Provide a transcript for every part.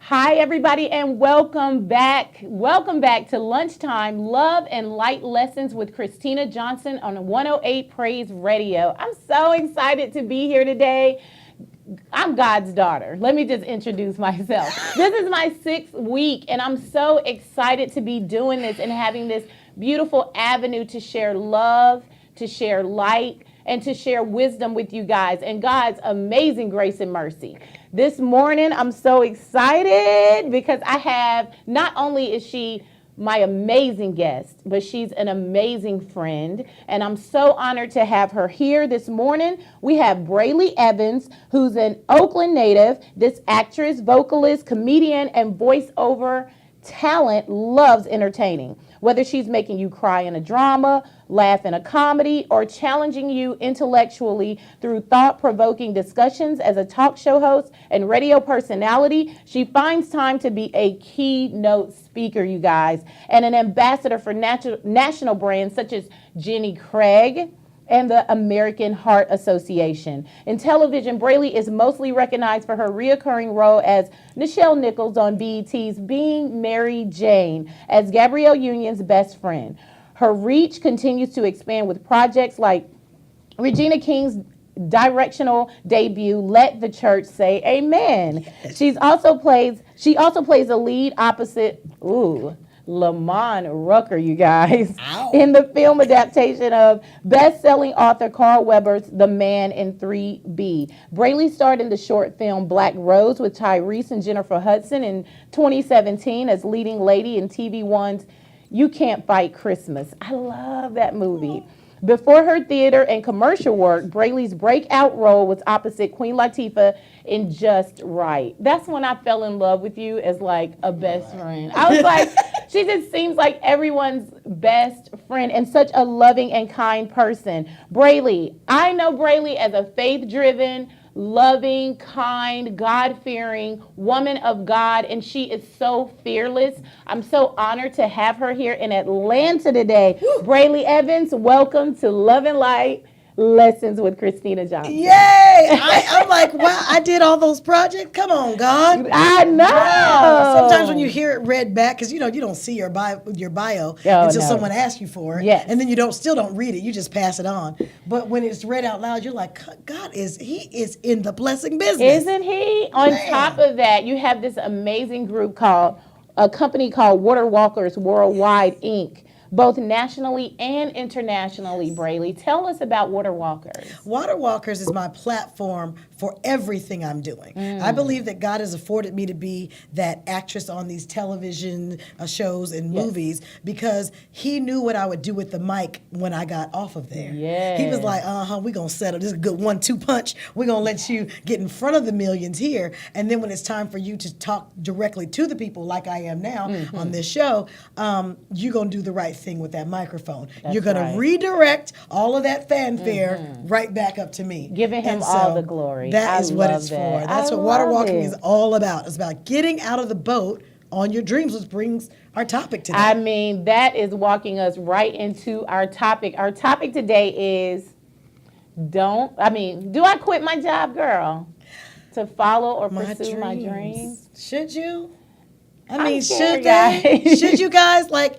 Hi, everybody, and welcome back. Welcome back to Lunchtime Love and Light Lessons with Christina Johnson on 108 Praise Radio. I'm so excited to be here today. I'm God's daughter. Let me just introduce myself. This is my 6th week, and I'm so excited to be doing this and having this beautiful avenue to share love, to share light, and to share wisdom with you guys and God's amazing grace and mercy. This morning, I'm so excited because I have, not only is she my amazing guest, but she's an amazing friend, and I'm so honored to have her here this morning. We have Brayley Evans, who's an Oakland native. This actress, vocalist, comedian, and voiceover talent loves entertaining. Whether she's making you cry in a drama, laugh in a comedy, or challenging you intellectually through thought-provoking discussions as a talk show host and radio personality, she finds time to be a keynote speaker, you guys, and an ambassador for national brands such as Jenny Craig and the American Heart Association. In television, Brayley is mostly recognized for her reoccurring role as Nichelle Nichols on BET's Being Mary Jane as Gabrielle Union's best friend. Her reach continues to expand with projects like Regina King's directional debut, Let the Church Say Amen. Yes. She also plays a lead opposite, Lamont Rucker, you guys, in the film adaptation of best-selling author Carl Weber's The Man in 3B. Brayley starred in the short film Black Rose with Tyrese and Jennifer Hudson in 2017 as leading lady in TV One's You Can't Fight Christmas. I love that movie. Before her theater and commercial work, Brayley's breakout role was opposite Queen Latifah in Just Right. That's when I fell in love with you as like a best friend. I was like, she just seems like everyone's best friend and such a loving and kind person. Brayley, I know Brayley as a faith-driven, loving, kind, God-fearing woman of God, and she is so fearless. I'm so honored to have her here in Atlanta today. Woo. Brayley Evans, welcome to Love and Light Lessons with Christina Johnson. Yay! I'm like, wow, I did all those projects. Come on, God. I know. Wow. Sometimes when you hear it read back, because you don't see your bio until someone asks you for it. Yes. And then you still don't read it. You just pass it on. But when it's read out loud, you're like, God is in the blessing business. Isn't he? On top of that, you have this amazing group a company called Water Walkers Worldwide, Inc., both nationally and internationally. Brayley, tell us about Water Walkers. Water Walkers is my platform for everything I'm doing. I believe that God has afforded me to be that actress on these television shows and movies because he knew what I would do with the mic when I got off of there. Yes. He was like, we're going to settle. This is a good 1-2 punch. We're going to let you get in front of the millions here. And then when it's time for you to talk directly to the people like I am now on this show, you're going to do the right thing with that microphone. You're going to redirect all of that fanfare right back up to me. Giving him all the glory. That is what it's for. That's what water walking is all about. It's about getting out of the boat on your dreams, which brings our topic today. I mean, that is walking us right into our topic. Our topic today is, do I quit my job, girl, to follow or pursue my dreams? Should you? Should scared, they? Should you guys What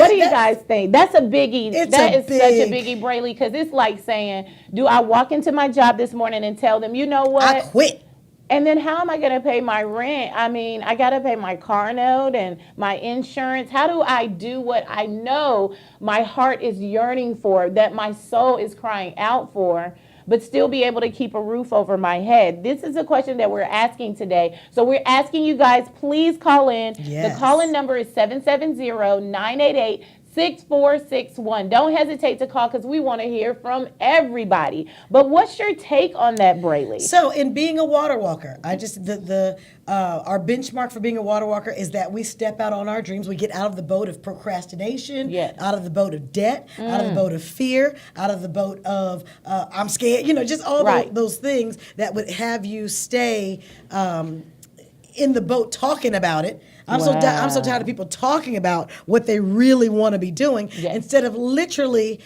do you guys think? That's a biggie. That is such a biggie, Brayley, because it's like saying, do I walk into my job this morning and tell them, you know what? I quit. And then how am I going to pay my rent? I got to pay my car note and my insurance. How do I do what I know my heart is yearning for, that my soul is crying out for, but still be able to keep a roof over my head? This is a question that we're asking today. So we're asking you guys, please call in. Yes. The call-in number is 770-988-6461. Don't hesitate to call because we want to hear from everybody. But what's your take on that, Brayley? So in being a water walker, our benchmark for being a water walker is that we step out on our dreams. We get out of the boat of procrastination, out of the boat of debt, out of the boat of fear, out of the boat of I'm scared, just all those things that would have you stay in the boat talking about it. I'm so tired of people talking about what they really want to be doing instead of literally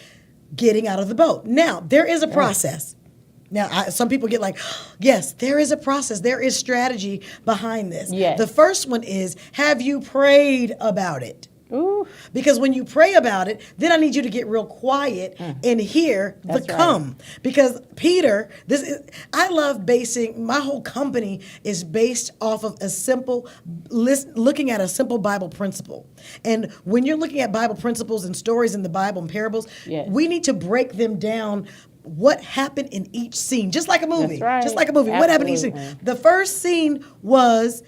getting out of the boat. Now, there is a process. Now, some people get like, yes, there is a process. There is strategy behind this. Yes. The first one is, have you prayed about it? Ooh. Because when you pray about it, then I need you to get real quiet and hear That's the right. come. Because Peter, I love basing, my whole company is based off of a simple, looking at a simple Bible principle. And when you're looking at Bible principles and stories in the Bible and parables, Yes. we need to break them down. What happened in each scene, just like a movie. That's right. Just like a movie. What happened in each Absolutely. scene? The first scene was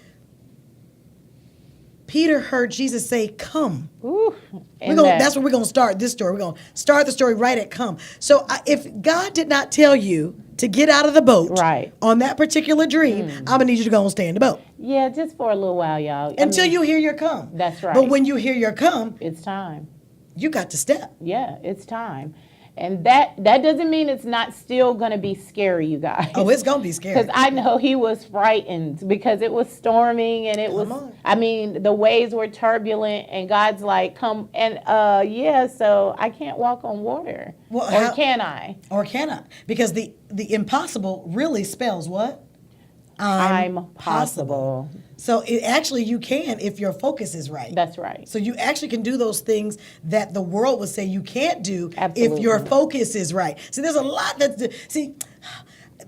Peter heard Jesus say, come. Ooh. That's where we're going to start this story. We're going to start the story right at come. So if God did not tell you to get out of the boat Right. on that particular dream, I'm going to need you to go and stay in the boat. Yeah, just for a little while, y'all. Until you hear your come. That's right. But when you hear your come, It's time. you got to step. Yeah, it's time. And that doesn't mean it's not still going to be scary, you guys. Oh, it's going to be scary. Because I know he was frightened because it was storming and it was, on. I mean, the waves were turbulent and God's like, come, and so I can't walk on water. Well, or can I? Or cannot. Because the impossible really spells what? I'm possible. So actually you can if your focus is right. That's right. So you actually can do those things that the world would say you can't do Absolutely. if your focus is right. See, there's a lot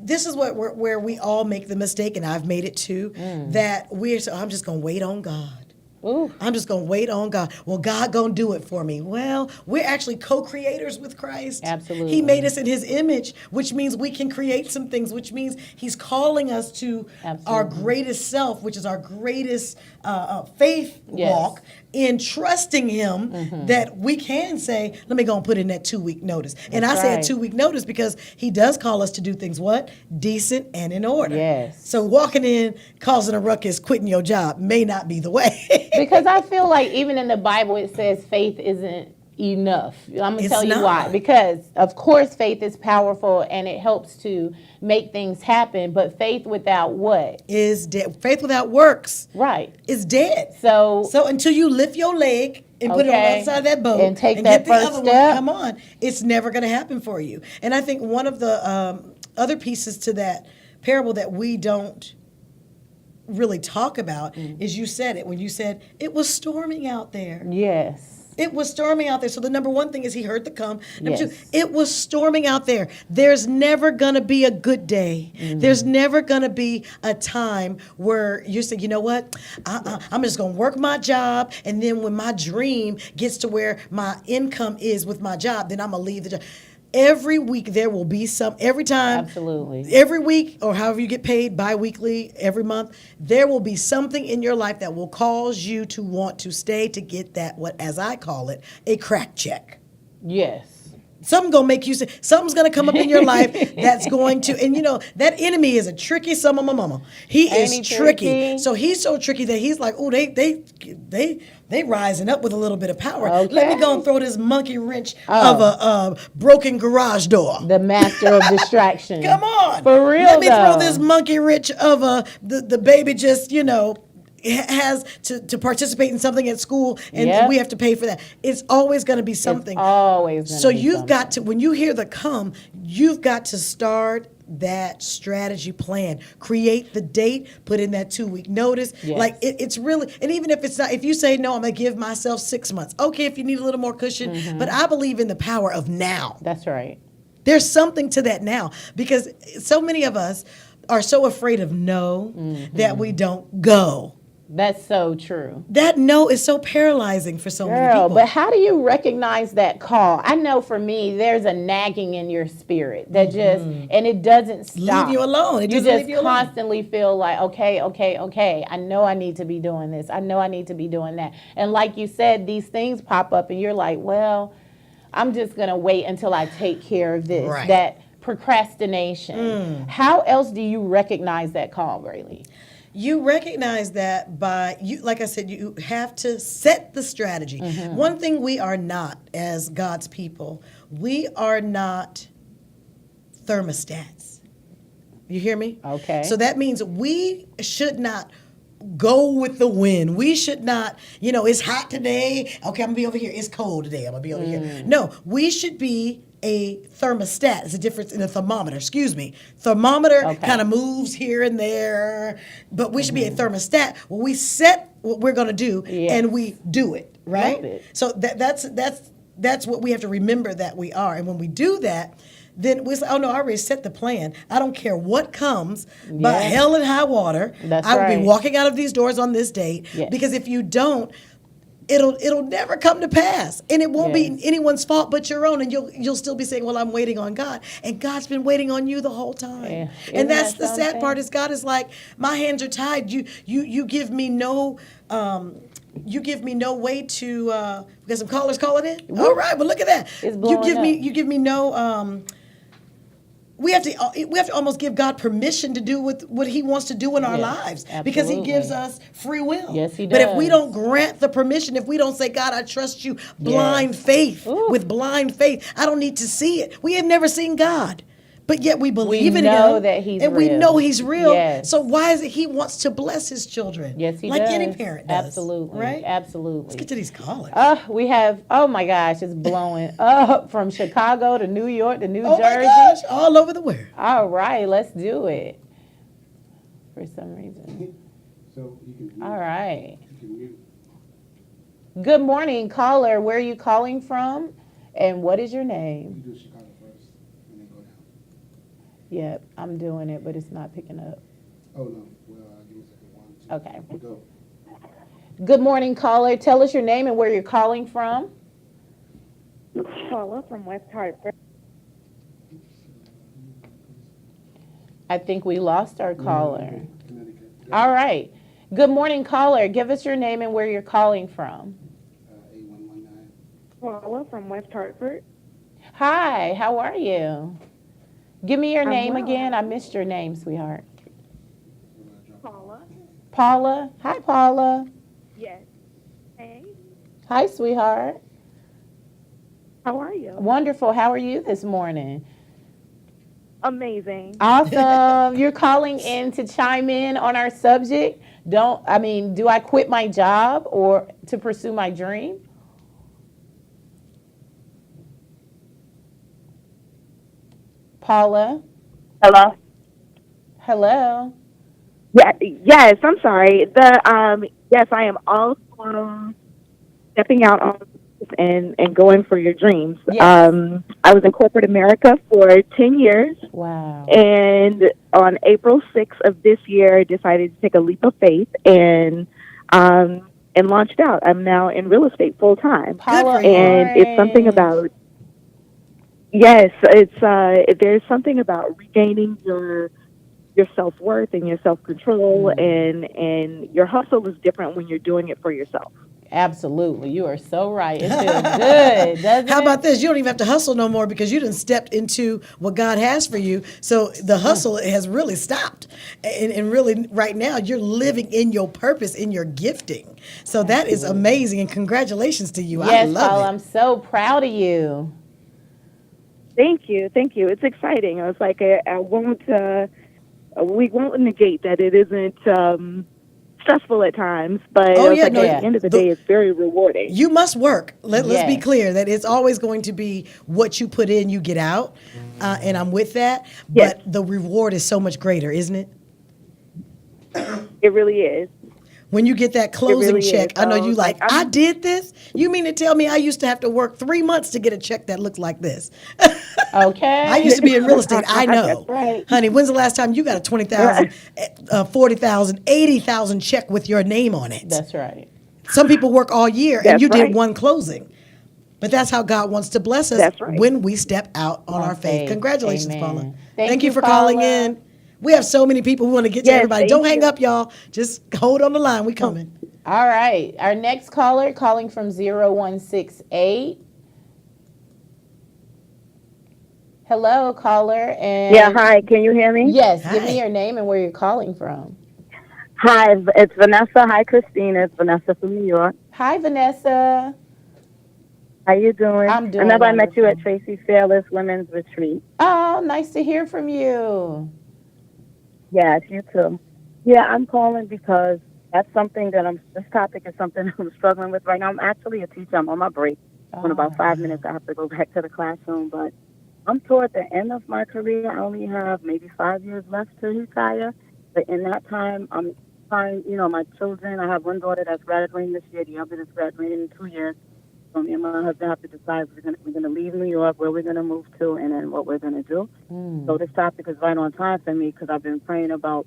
this is where we all make the mistake, and I've made it too, that I'm just going to wait on God. Ooh. I'm just going to wait on God. Well, God going to do it for me. Well, we're actually co-creators with Christ. Absolutely. He made us in his image, which means we can create some things, which means he's calling us to our greatest self, which is our greatest faith walk, in trusting him that we can say, let me go and put in that 2-week notice. And I say a 2-week notice because he does call us to do things, what? Decent and in order. Yes. So walking in, causing a ruckus, quitting your job may not be the way. Because I feel like even in the Bible it says faith isn't enough. I'm going to tell you why. Because, of course, faith is powerful and it helps to make things happen. But faith without what? Is dead. Faith without works. Right. Is dead. So until you lift your leg and put it on the other side of that boat and take and that get the first other step, one, come on, it's never going to happen for you. And I think one of the other pieces to that parable that we don't really talk about is you said it when you said it was storming out there. yes. It was storming out there. So the number one thing is he heard the come. Number Yes. two, it was storming out there. There's never going to be a good day. There's never going to be a time where you say, you know what, I'm just going to work my job. And then when my dream gets to where my income is with my job, then I'm going to leave the job. Every week there will be every time. Absolutely. Every week, or however you get paid, bi-weekly, every month, there will be something in your life that will cause you to want to stay to get that, what, as I call it, a crack check. Yes. Something's going to make you say, something's going to come up in your life that's going to, and you know, that enemy is a tricky son of a mama. He Ain't is he tricky. tricky? So He's so tricky that he's like, oh, they rising up with a little bit of power. Okay. Let me go and throw this monkey wrench of a broken garage door. The master of distraction. Come on. For real, Let me though. throw this monkey wrench of the baby just, has to participate in something at school and we have to pay for that. It's always going to be something. It's always gonna So be you've something. got to, when you hear the come, you've got to start that strategy plan. Create the date, put in that 2-week notice. Yes. Like it's really, and even if it's not, if you say, no, I'm going to give myself 6 months. Okay, if you need a little more cushion, but I believe in the power of now. That's right. There's something to that now because so many of us are so afraid of no that we don't go. That's so true. That no is so paralyzing for so many people. But how do you recognize that call? I know for me, there's a nagging in your spirit that just, and it doesn't stop. Leave you alone. It You doesn't just leave you alone. constantly feel like, okay. I know I need to be doing this. I know I need to be doing that. And like you said, these things pop up and you're like, well, I'm just going to wait until I take care of this. Right. That procrastination. How else do you recognize that call, Braylee? You recognize that by, like I said, you have to set the strategy. One thing we are not as God's people, we are not thermostats. You hear me? Okay. So that means we should not go with the wind. We should not, it's hot today. Okay, I'm going to be over here. It's cold today. I'm going to be over here. No, we should be a thermostat. It's a difference in a thermometer. Excuse me. Thermometer Okay. kind of moves here and there, but we should be a thermostat. Well, we set what we're going to do and we do it, right? Love it. So that's what we have to remember that we are. And when we do that, then we say, oh no, I already set the plan. I don't care what comes, by hell and high water. That's I will right. be walking out of these doors on this date. Yes. Because if you don't, it'll never come to pass, and it won't be anyone's fault but your own, and you'll still be saying, well, I'm waiting on God, and God's been waiting on you the whole time. Yeah. And that's Isn't the that sad something? part, is God is like, my hands are tied. You give me no you give me no way to we got some callers calling in. All right, well, look at that. It's blowing up. You give me no we have to almost give God permission to do what He wants to do in our lives, because He gives us free will. Yes, He But if we does. don't grant the permission, if we don't say, God, I trust you, blind faith, with blind faith, I don't need to see it. We have never seen God, but yet we believe in know Him, that He's and we real. know He's real. Yes. So why is it He wants to bless His children? Yes, He like does. any parent does. Absolutely. Right? Absolutely. Let's get to these callers. We have, oh my gosh, it's blowing up from Chicago to New York to New Oh my Jersey. gosh, all over the world. All right, let's do it. For some reason. So you can mute. All right. You can mute. Good morning, caller. Where are you calling from? And what is your You name? do Chicago first, and then go down. Yep, I'm doing it, but it's not picking up. Oh no. Well, give me a second. 1, 2. Okay. Go. Good morning, caller. Tell us your name and where you're calling from. Paula from West Hartford. I think we lost our caller. Connecticut. All right. Good morning, caller. Give us your name and where you're calling from. 8119. Paula from West Hartford. Hi, how are you? Give me your I'm name well. again. I missed your name, sweetheart. Paula. Paula. Hi, Paula. Yes. Hey. Hi, sweetheart. How are you? Wonderful. How are you this morning? Amazing. Awesome. You're calling in to chime in on our subject. Do I quit my job or to pursue my dream? Paula? Hello. Hello? Yeah. Yes. I'm sorry. Yes, I am also stepping out on and going for your dreams. Yes. I was in corporate America for 10 years, Wow. and on April 6th of this year, I decided to take a leap of faith and launched out. I'm now in real estate full time. Paula, for you. And it's something about there's something about regaining your self-worth and your self-control, and your hustle is different when you're doing it for yourself. Absolutely. You are so right. It feels good, doesn't How it? about this? You don't even have to hustle no more, because you done stepped into what God has for you. So the hustle has really stopped. And really, right now, you're living in your purpose, in your gifting. So that is amazing. And congratulations to you. I Yes, love Paula, it. I'm so proud of you. Thank you. It's exciting. I was like, we won't negate that it isn't stressful at times, but Oh, I was yeah, like, no, at the end of the day, it's very rewarding. You must work. Let's be Yes. clear that it's always going to be what you put in, you get out. And I'm with that. Yes. But the reward is so much greater, isn't it? It really is. When you get that closing really check, is. I know So, you like, like, I did this? You mean to tell me I used to have to work 3 months to get a check that looked like this? Okay. I used to be in real estate. I know. That's right. Honey, when's the last time you got a 20,000, 40,000, 80,000 check with your name on it? That's right. Some people work all year and That's you right. did one closing. But that's how God wants to bless us That's right. when we step out on our faith. faith. Congratulations, Amen. Paula. Thank you you, for calling Paula. in. We have so many people who want to get to Yes, everybody. thank Don't hang you. up, y'all. Just hold on the line. We coming. All right. Our next caller calling from 0168. Hello, caller. And Yeah, hi. Can you hear me? Yes, give Hi. me your name and where you're calling from. Hi, it's Vanessa. Hi, Christina. It's Vanessa from New York. Hi, Vanessa. How you doing? I'm doing Remember I met you at wonderful. Tracy Fearless Women's Retreat. Oh, nice to hear from you. Yes, you too. Yeah, I'm calling because that's something that this topic is something I'm struggling with right now. I'm actually a teacher. I'm on my break. In about 5 minutes, I have to go back to the classroom. But I'm toward the end of my career. I only have maybe 5 years left to retire. But in that time, I'm trying, my children, I have one daughter that's graduating this year, the other is graduating in 2 years. So me and my husband have to decide if we're gonna leave New York, where we're gonna move to, and then what we're gonna do. So this topic is right on time for me because I've been praying about,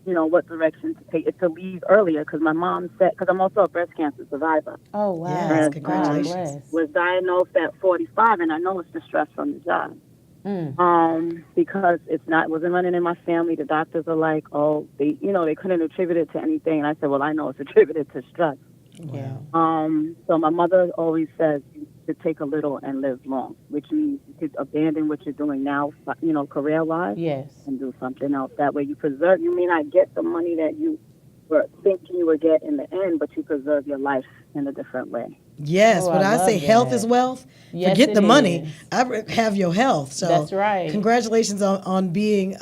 what direction to take. It's to leave earlier because my mom said, because I'm also a breast cancer survivor. Oh, wow. Yes, God congratulations. bless. Was diagnosed at 45, and I know it's the stress from the job. Because it wasn't running in my family. The doctors are like, oh, they couldn't attribute it to anything. And I said, well, I know it's attributed to stress. Yeah. So my mother always says you should take a little and live long, which means you could abandon what you're doing now, career-wise, Yes. and do something else. That way you preserve. You may not get the money that you were thinking you would get in the end, but you preserve your life in a different way. Yes, Oh, when I I say love health that. is wealth, Yes, forget it the money. is. I have your health. So That's right. Congratulations on being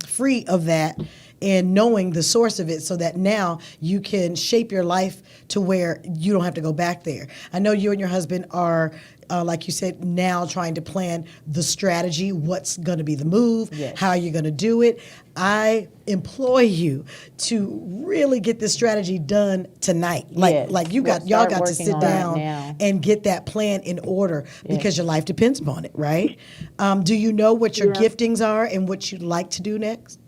free of that and knowing the source of it so that now you can shape your life to where you don't have to go back there. I know you and your husband are, like you said, now trying to plan the strategy, what's going to be the move, Yes. how you're going to do it. I employ you to really get this strategy done tonight. Yes. Like y'all Start got to working sit on it down now. and get that plan in order because your life depends upon it, right? Do you know what your giftings are and what you'd like to do next?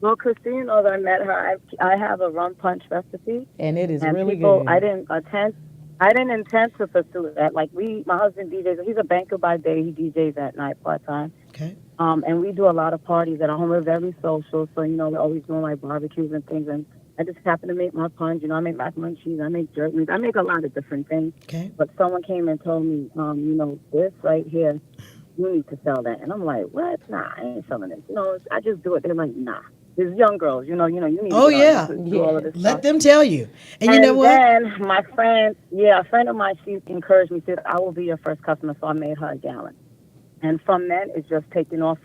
Well, Christina knows I met her. I have a rum punch recipe. And it is And really people, good. I didn't intend to pursue that. Like my husband DJs. He's a banker by day. He DJs at night part time. Okay. And we do a lot of parties at home. We're very social, so we're always doing like barbecues and things. And I just happen to make my punch. I make macaroni and cheese. I make jerk meat. I make a lot of different things. Okay. But someone came and told me, this right here, you need to sell that. And I'm like, what? Nah, I ain't selling this. I just do it. They're like, nah. There's young girls, you need Oh, to yeah. do all of this Let stuff. them tell you. And you know what? then my friend, a friend of mine, she encouraged me, said, I will be your first customer, so I made her a gallon. And from then, it's just taking off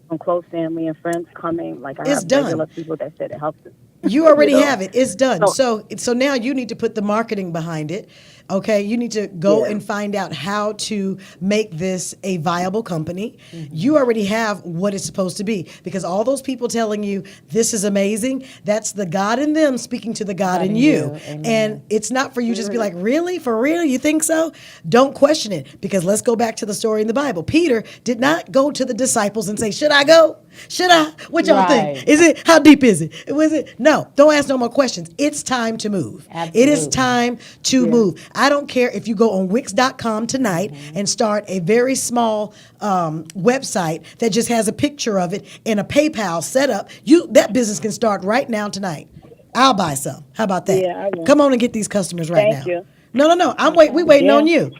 from close family and friends coming. Like I It's have done. regular people that said it helps. You already You know? have it. It's done. So- So now you need to put the marketing behind it. Okay, you need to go and find out how to make this a viable company. You already have what it's supposed to be because all those people telling you this is amazing, that's the God in them speaking to the God in you. Amen. And it's not for you just to be like, really? For real? You think so? Don't question it because let's go back to the story in the Bible. Peter did not go to the disciples and say, should I go? Should I? What y'all think? Right. Is it? How deep is it? Was it? No, don't ask no more questions. It's time to move. It is Absolutely. time to move. I don't care if you go on Wix.com tonight and start a very small website that just has a picture of it and a PayPal setup. That business can start right now tonight. I'll buy some. How about that? Yeah, I will. Come on and get these customers right Thank now. you. No. We waiting on you.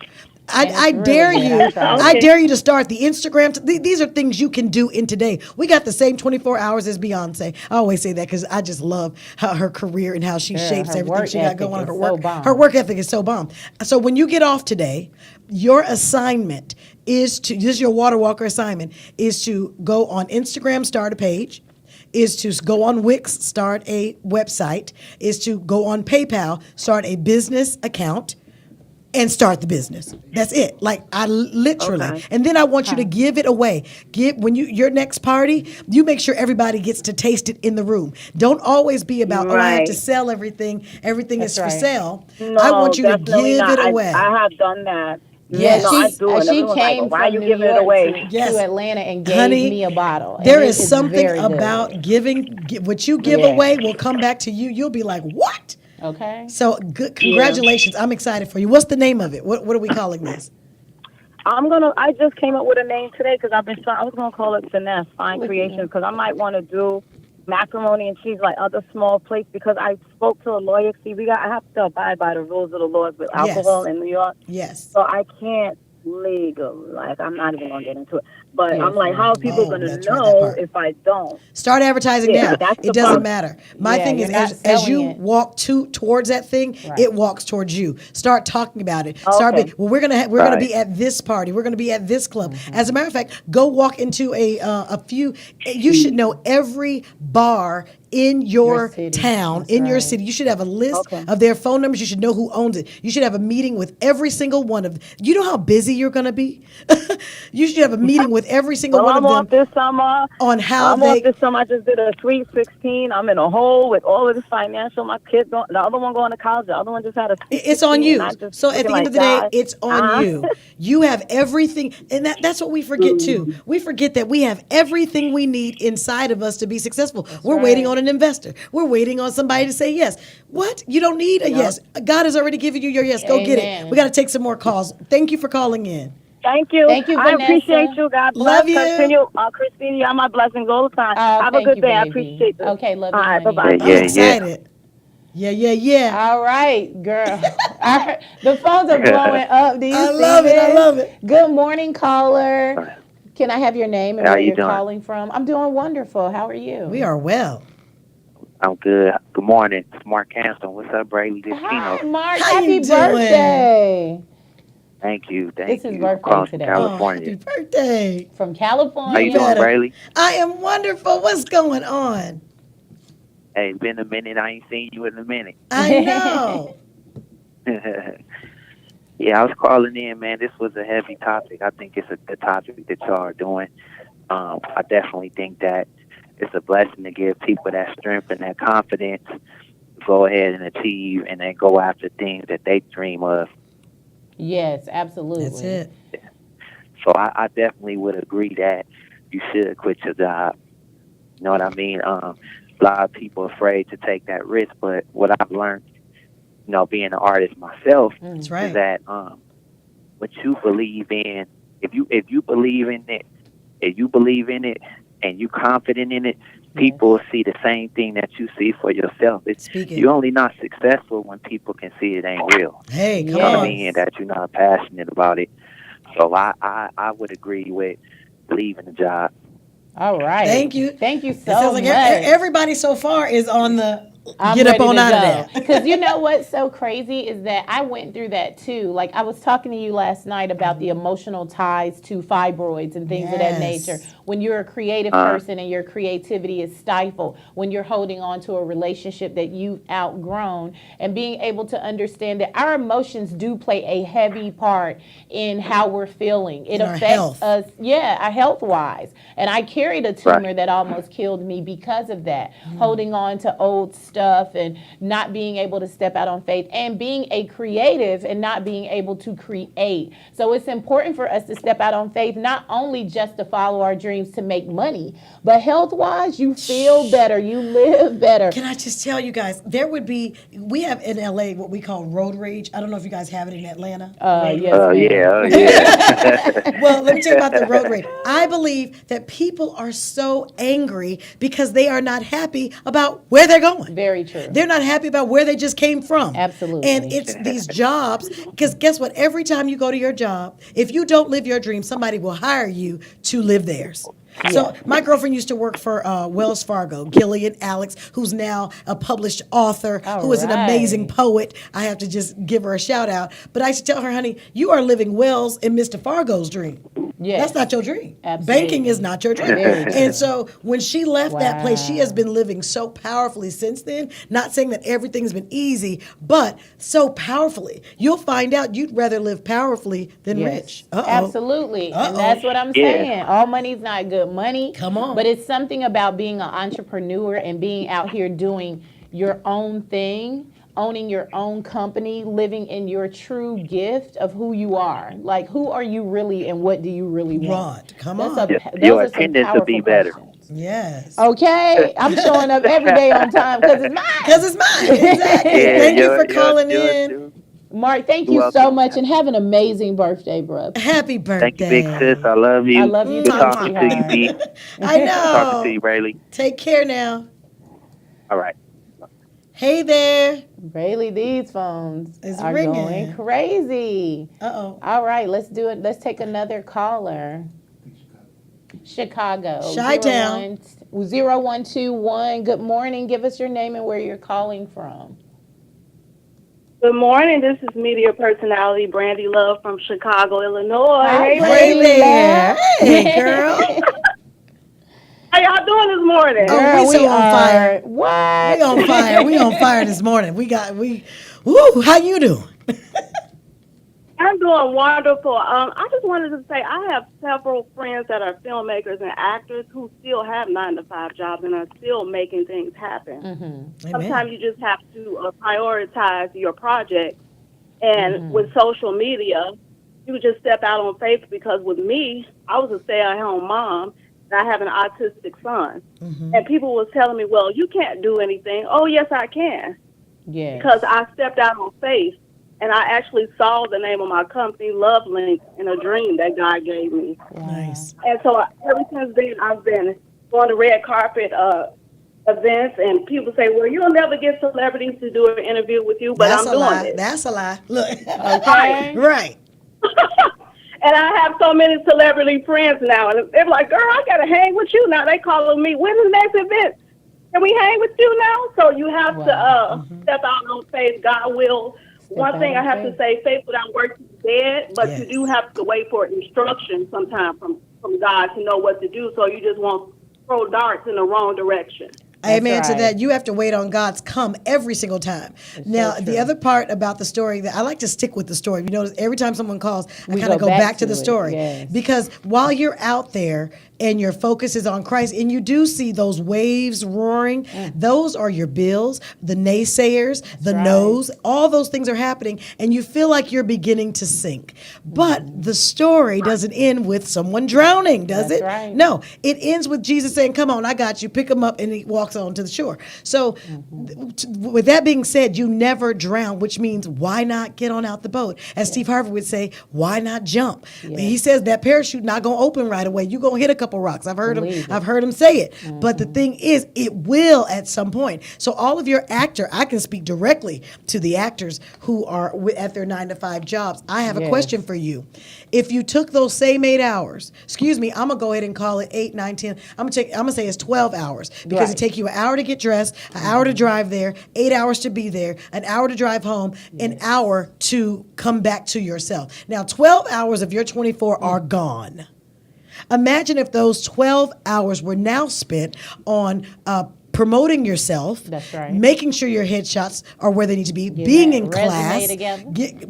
I it's dare really good. you. I tried. I dare you to start the Instagram. These are things you can do in today. We got the same 24 hours as Beyonce. I always say that because I just love her career and how she shapes her everything work she got ethic going on. is Her so work, bomb. her work ethic is so bomb. So when you get off today, your assignment is to, this is your Water Walker assignment, is to go on Instagram, start a page, is to go on Wix, start a website, is to go on PayPal, start a business account, and start the business. That's it. Like I literally. Okay. And then I want you to give it away. When your next party, you make sure everybody gets to taste it in the room. Don't always be about, I have to Right. sell everything. Everything is That's for right. sale. No, I want you to definitely give not. it away. I have done that. Yes. No, I do. And She everyone's like, came well, why are from you New giving it York away? to Atlanta and gave Honey, me a bottle. There And is it is something very good. about giving. What you give Yeah. away will come back to you. You'll be like, what? Okay. So good. Congratulations. I'm excited for you. What's the name of it? What are we calling this? I just came up with a name today because I was going to call it Finesse, Fine Creations, because I might want to do macaroni and cheese like other small plates because I spoke to a lawyer. See, I have to abide by the rules of the laws with alcohol in New York. Yes. So I can't like I'm not even going to get into it. But Yes, I'm like, how are people going to that's right, that know part. if I don't? Start advertising Yeah, now. that's It the doesn't part. matter. My Yeah, thing is, you're not as you selling it. walk towards that thing, Right. it walks towards you. Start talking about it. Start Okay. being, well, we're gonna Right. be at this party. We're gonna be at this club. As a matter of fact, go walk into a few. You should know every bar in your city. town, That's in your right. city. You should have a list Okay. of their phone numbers. You should know who owns it. You should have a meeting with every single one of them. You know how busy you're going to be? You should have a meeting with every single Well, one I'm of them off this summer. on how I'm off they. this summer. I just did a sweet 16. I'm in a hole with all of this financial. My kid, the other one going to college. The other one just had a sweet It's on 16, and you. I just So at looking the end like of the day, God. it's on Uh, you. You have everything, and that's what we forget too. We forget that we have everything we need inside of us to be successful. We're waiting right. on an investor. We're waiting on somebody to say yes. What? You don't need a yes. God has already given you your yes. Go get it. We Amen. got to take some more calls. Thank you for calling in. Thank you. Thank you, I appreciate Vanessa. you. God bless. Love you. Continue. Christina, you're my blessings all the time. Oh, Have a thank good you, day. I baby. appreciate this. Okay, love All you, right. Bye honey. bye. Bye I'm Yeah, bye. yeah, excited. Yeah, yeah, yeah. All right, girl. The phones are yeah. blowing up. Do you I see love it. I this? love it. Good morning, caller. Can I have your name and How where you you're doing? calling from? I'm doing wonderful. How are We you? are well. I'm good. Good morning. It's Mark Hanston. What's up, Brady? This Hi, Keno. Mark. How you Happy doing? birthday. Thank you. It's Thank his you. I'm birthday calling from today. Oh, happy California. birthday. From How You you doing, California. better. Brady? I am wonderful. What's going on? Hey, it's been a minute. I ain't seen you in a minute. I know. Yeah, I was calling in, man. This was a heavy topic. I think it's a good topic that y'all are doing. I definitely think that it's a blessing to give people that strength and that confidence to go ahead and achieve and then go after things that they dream of. Yes, absolutely. That's it. So I definitely would agree that you should quit your job. You know what I mean? A lot of people are afraid to take that risk, but what I've learned, being an artist myself, That's is right. that what you believe in, if you believe in it, if you believe in it, and you confident in it, people see the same thing that you see for yourself. Speak it. You're only not successful when people can see it ain't real. Hey, come You know what I on. mean? And that you're not passionate about it. So I would agree with leaving the job. All right. Thank you. Thank you It so sounds like much. everybody so far is on the I'm get up ready on to out go. of there. Because you know what's so crazy is that I went through that too. Like I was talking to you last night about the emotional ties to fibroids and things of that Yes. nature. When you're a creative person and your creativity is stifled, when you're holding on to a relationship that you've outgrown, and being able to understand that our emotions do play a heavy part in how we're feeling. It In our affects health. us, our health wise. And I carried a tumor Right. that almost killed me because of that, holding on to old stuff and not being able to step out on faith and being a creative and not being able to create. So it's important for us to step out on faith, not only just to follow our dreams to make money, but health wise, you feel better, you live better. Can I just tell you guys, we have in LA what we call road rage. I don't know if you guys have it in Atlanta. Yes, ma'am. Yeah. Well, let me tell you about the road rage. I believe that people are so angry because they are not happy about where they're going. Very true. They're not happy about where they just came from. Absolutely. And it's these jobs, because guess what? Every time you go to your job, if you don't live your dream, somebody will hire you to live theirs. So my girlfriend used to work for Wells Fargo, Gillian Alex, who's now a published author, who is an amazing right. poet. I have to just give her a shout out. But I should tell her, honey, you are living Wells and Mr. Fargo's dream. Yes. That's not your dream. Absolutely. Banking is not your dream. Very true. And so when she left that place, she has Wow. been living so powerfully since then. Not saying that everything's been easy, but so powerfully. You'll find out you'd rather live powerfully than rich. Absolutely. And that's what I'm Yeah. saying. All money's not good money. Come on. But it's something about being an entrepreneur and being out here doing your own thing, owning your own company, living in your true gift of who you are. Like, who are you really and what do you really want? Right. Come That's on. a, Yeah. those Your are some attendance will be powerful better. questions. Yes. Okay, I'm showing up every day on time because it's mine. Because it's mine. Exactly. Yeah, Thank you for calling yours in. too. Mark, thank You're you so welcome. much and have an amazing birthday, bro. Happy birthday. Thank you, big sis. I love you. I love you Good too, talking to you, sweetheart. B. I Talking to you, know. Braylee. Take care now. All right. Hey there. Rayleigh, these phones It's are ringing. going crazy. Uh-oh. All right, let's do it. Let's take another caller. Chicago. Chi-town. 0121. Good morning. Give us your name and where you're calling from. Good morning. This is media personality Brandy Love from Chicago, Illinois. Hi, Hey, Hey Brandy there. Love. Hey, girl. How y'all doing this morning? Oh, Girl, we so on fire. What? We on fire. We on fire this morning. Woo, how you doing? I'm doing wonderful. I just wanted to say I have several friends that are filmmakers and actors who still have 9-to-5 jobs and are still making things happen. Amen. Sometimes you just have to prioritize your project. And with social media, you just step out on faith because with me, I was a stay-at-home mom and I have an autistic son. And people was telling me, well, you can't do anything. Oh, yes, I can. Yeah. Because I stepped out on faith. And I actually saw the name of my company, Love Link, in a dream that God gave me. Nice. And so ever since then, I've been going to red carpet events, and people say, well, you'll never get celebrities to do an interview with you, but That's I'm a doing lie. it. That's a lie. Look. Okay. Right. And I have so many celebrity friends now, and they're like, girl, I got to hang with you now. They calling me, when's the next event? Can we hang with you now? So you have to step out on faith. God will. One thing I have to say, faith without works is dead, but you do have to wait for instruction sometime from God to know what to do, so you just won't throw darts in the wrong direction. Amen to that. You have to wait on God's come every single time. Now, the other part about the story that I like to stick with the story. You notice every time someone calls, I kind of go back to the story. Because while you're out there and your focus is on Christ and you do see those waves roaring, those are your bills, the naysayers, the no's, all those things are happening and you feel like you're beginning to sink. But the story doesn't end with someone drowning, does it? Right. No, it ends with Jesus saying, come on, I got you. Pick him up, and he walks on to the shore. So with that being said, you never drown, which means why not get on out the boat? As Steve Harvey would say, why not jump? He says that parachute not going to open right away. You're going to hit a couple rocks. I've heard him say it. But the thing is, it will at some point. So all of your I can speak directly to the actors who are at their 9-to-5 jobs. I have a question for you. If you took those same 8 hours, excuse me, I'm going to go ahead and call it 8, 9, 10. I'm going to say it's 12 hours because it takes you an hour to get dressed, an hour to drive there, 8 hours to be there, an hour to drive home, an hour to come back to yourself. Now, 12 hours of your 24 are gone. Imagine if those 12 hours were now spent on promoting yourself, that's right, making sure your headshots are where they need to be, being in class,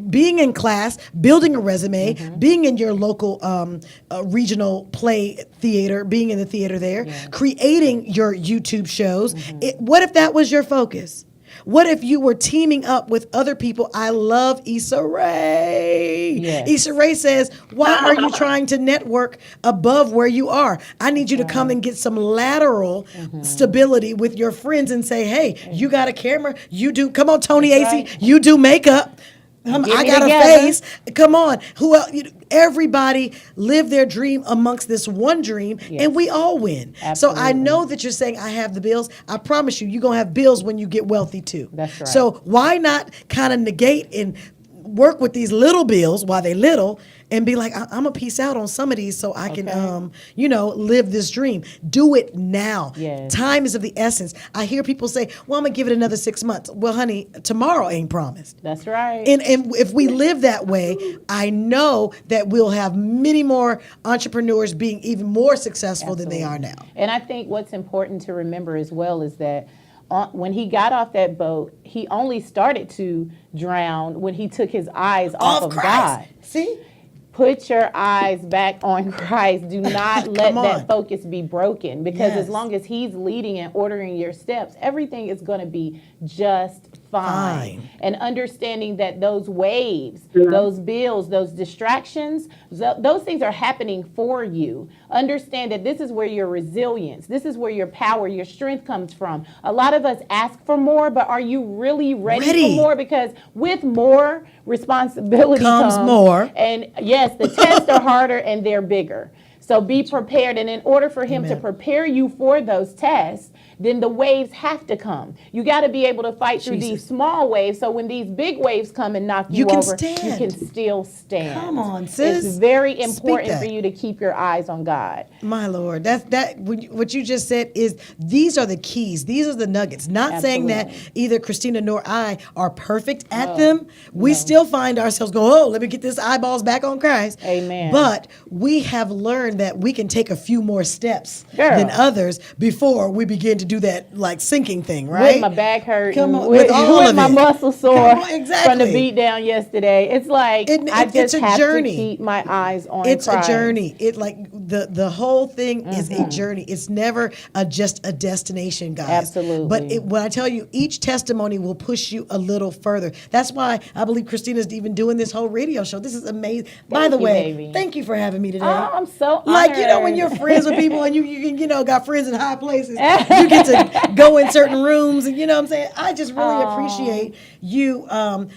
being in class, building a resume, being in your local regional play theater, being in the theater there, creating your YouTube shows. What if that was your focus? What if you were teaming up with other people? I love Issa Rae. Yes. Issa Rae says, why are you trying to network above where you are? I need you to come and get some lateral stability with your friends and say, hey, you got a camera? You do. Come on, Tony AC. You do makeup. I got a face. Come on. Who else? Everybody live their dream amongst this one dream, and we all win. Absolutely. So I know that you're saying I have the bills. I promise you're going to have bills when you get wealthy too. That's right. So why not kind of negate and work with these little bills while they little and be like, I'm going to piece out on some of these so I can, live this dream. Do it now. Yes. Time is of the essence. I hear people say, well, I'm going to give it another 6 months. Well, honey, tomorrow ain't promised. That's right. And if we live that way, I know that we'll have many more entrepreneurs being even more successful than they are now. And I think what's important to remember as well is that when he got off that boat, he only started to drown when he took his eyes off of God. See? Put your eyes back on Christ. Do not let that focus be broken, because as long as he's leading and ordering your steps, everything is going to be just fine. And understanding that those waves, those bills, those distractions, those things are happening for you. Understand that this is where your resilience, this is where your power, your strength comes from. A lot of us ask for more, but are you really ready for more? Because with more responsibility comes more. And yes, the tests are harder and they're bigger. So be prepared. And in order for him to prepare you for those tests, then the waves have to come. You got to be able to fight through these small waves. So when these big waves come and knock you over, you can still stand. Come on, sis. It's very important for you to keep your eyes on God. My Lord, what you just said is these are the keys. These are the nuggets. Not saying that either Christina nor I are perfect at them. We still find ourselves going, let me get this eyeballs back on Christ. Amen. But we have learned find that we can take a few more steps than others before we begin to do that like sinking thing, right? With my back hurt, with all with of my it. muscle sore Exactly. from the beat down yesterday. It's like I just have journey. to keep my eyes on It's Christ. a journey. It like the whole thing is a journey. It's never just a destination, guys. Absolutely. But when I tell you, each testimony will push you a little further. That's why I believe Christina's even doing this whole radio show. This is amazing. By the way, baby. thank you for having me today. Oh, I'm so honored. Like, when you're friends with people and you got friends in high places, you get to go in certain rooms, and what I'm saying? I just really appreciate you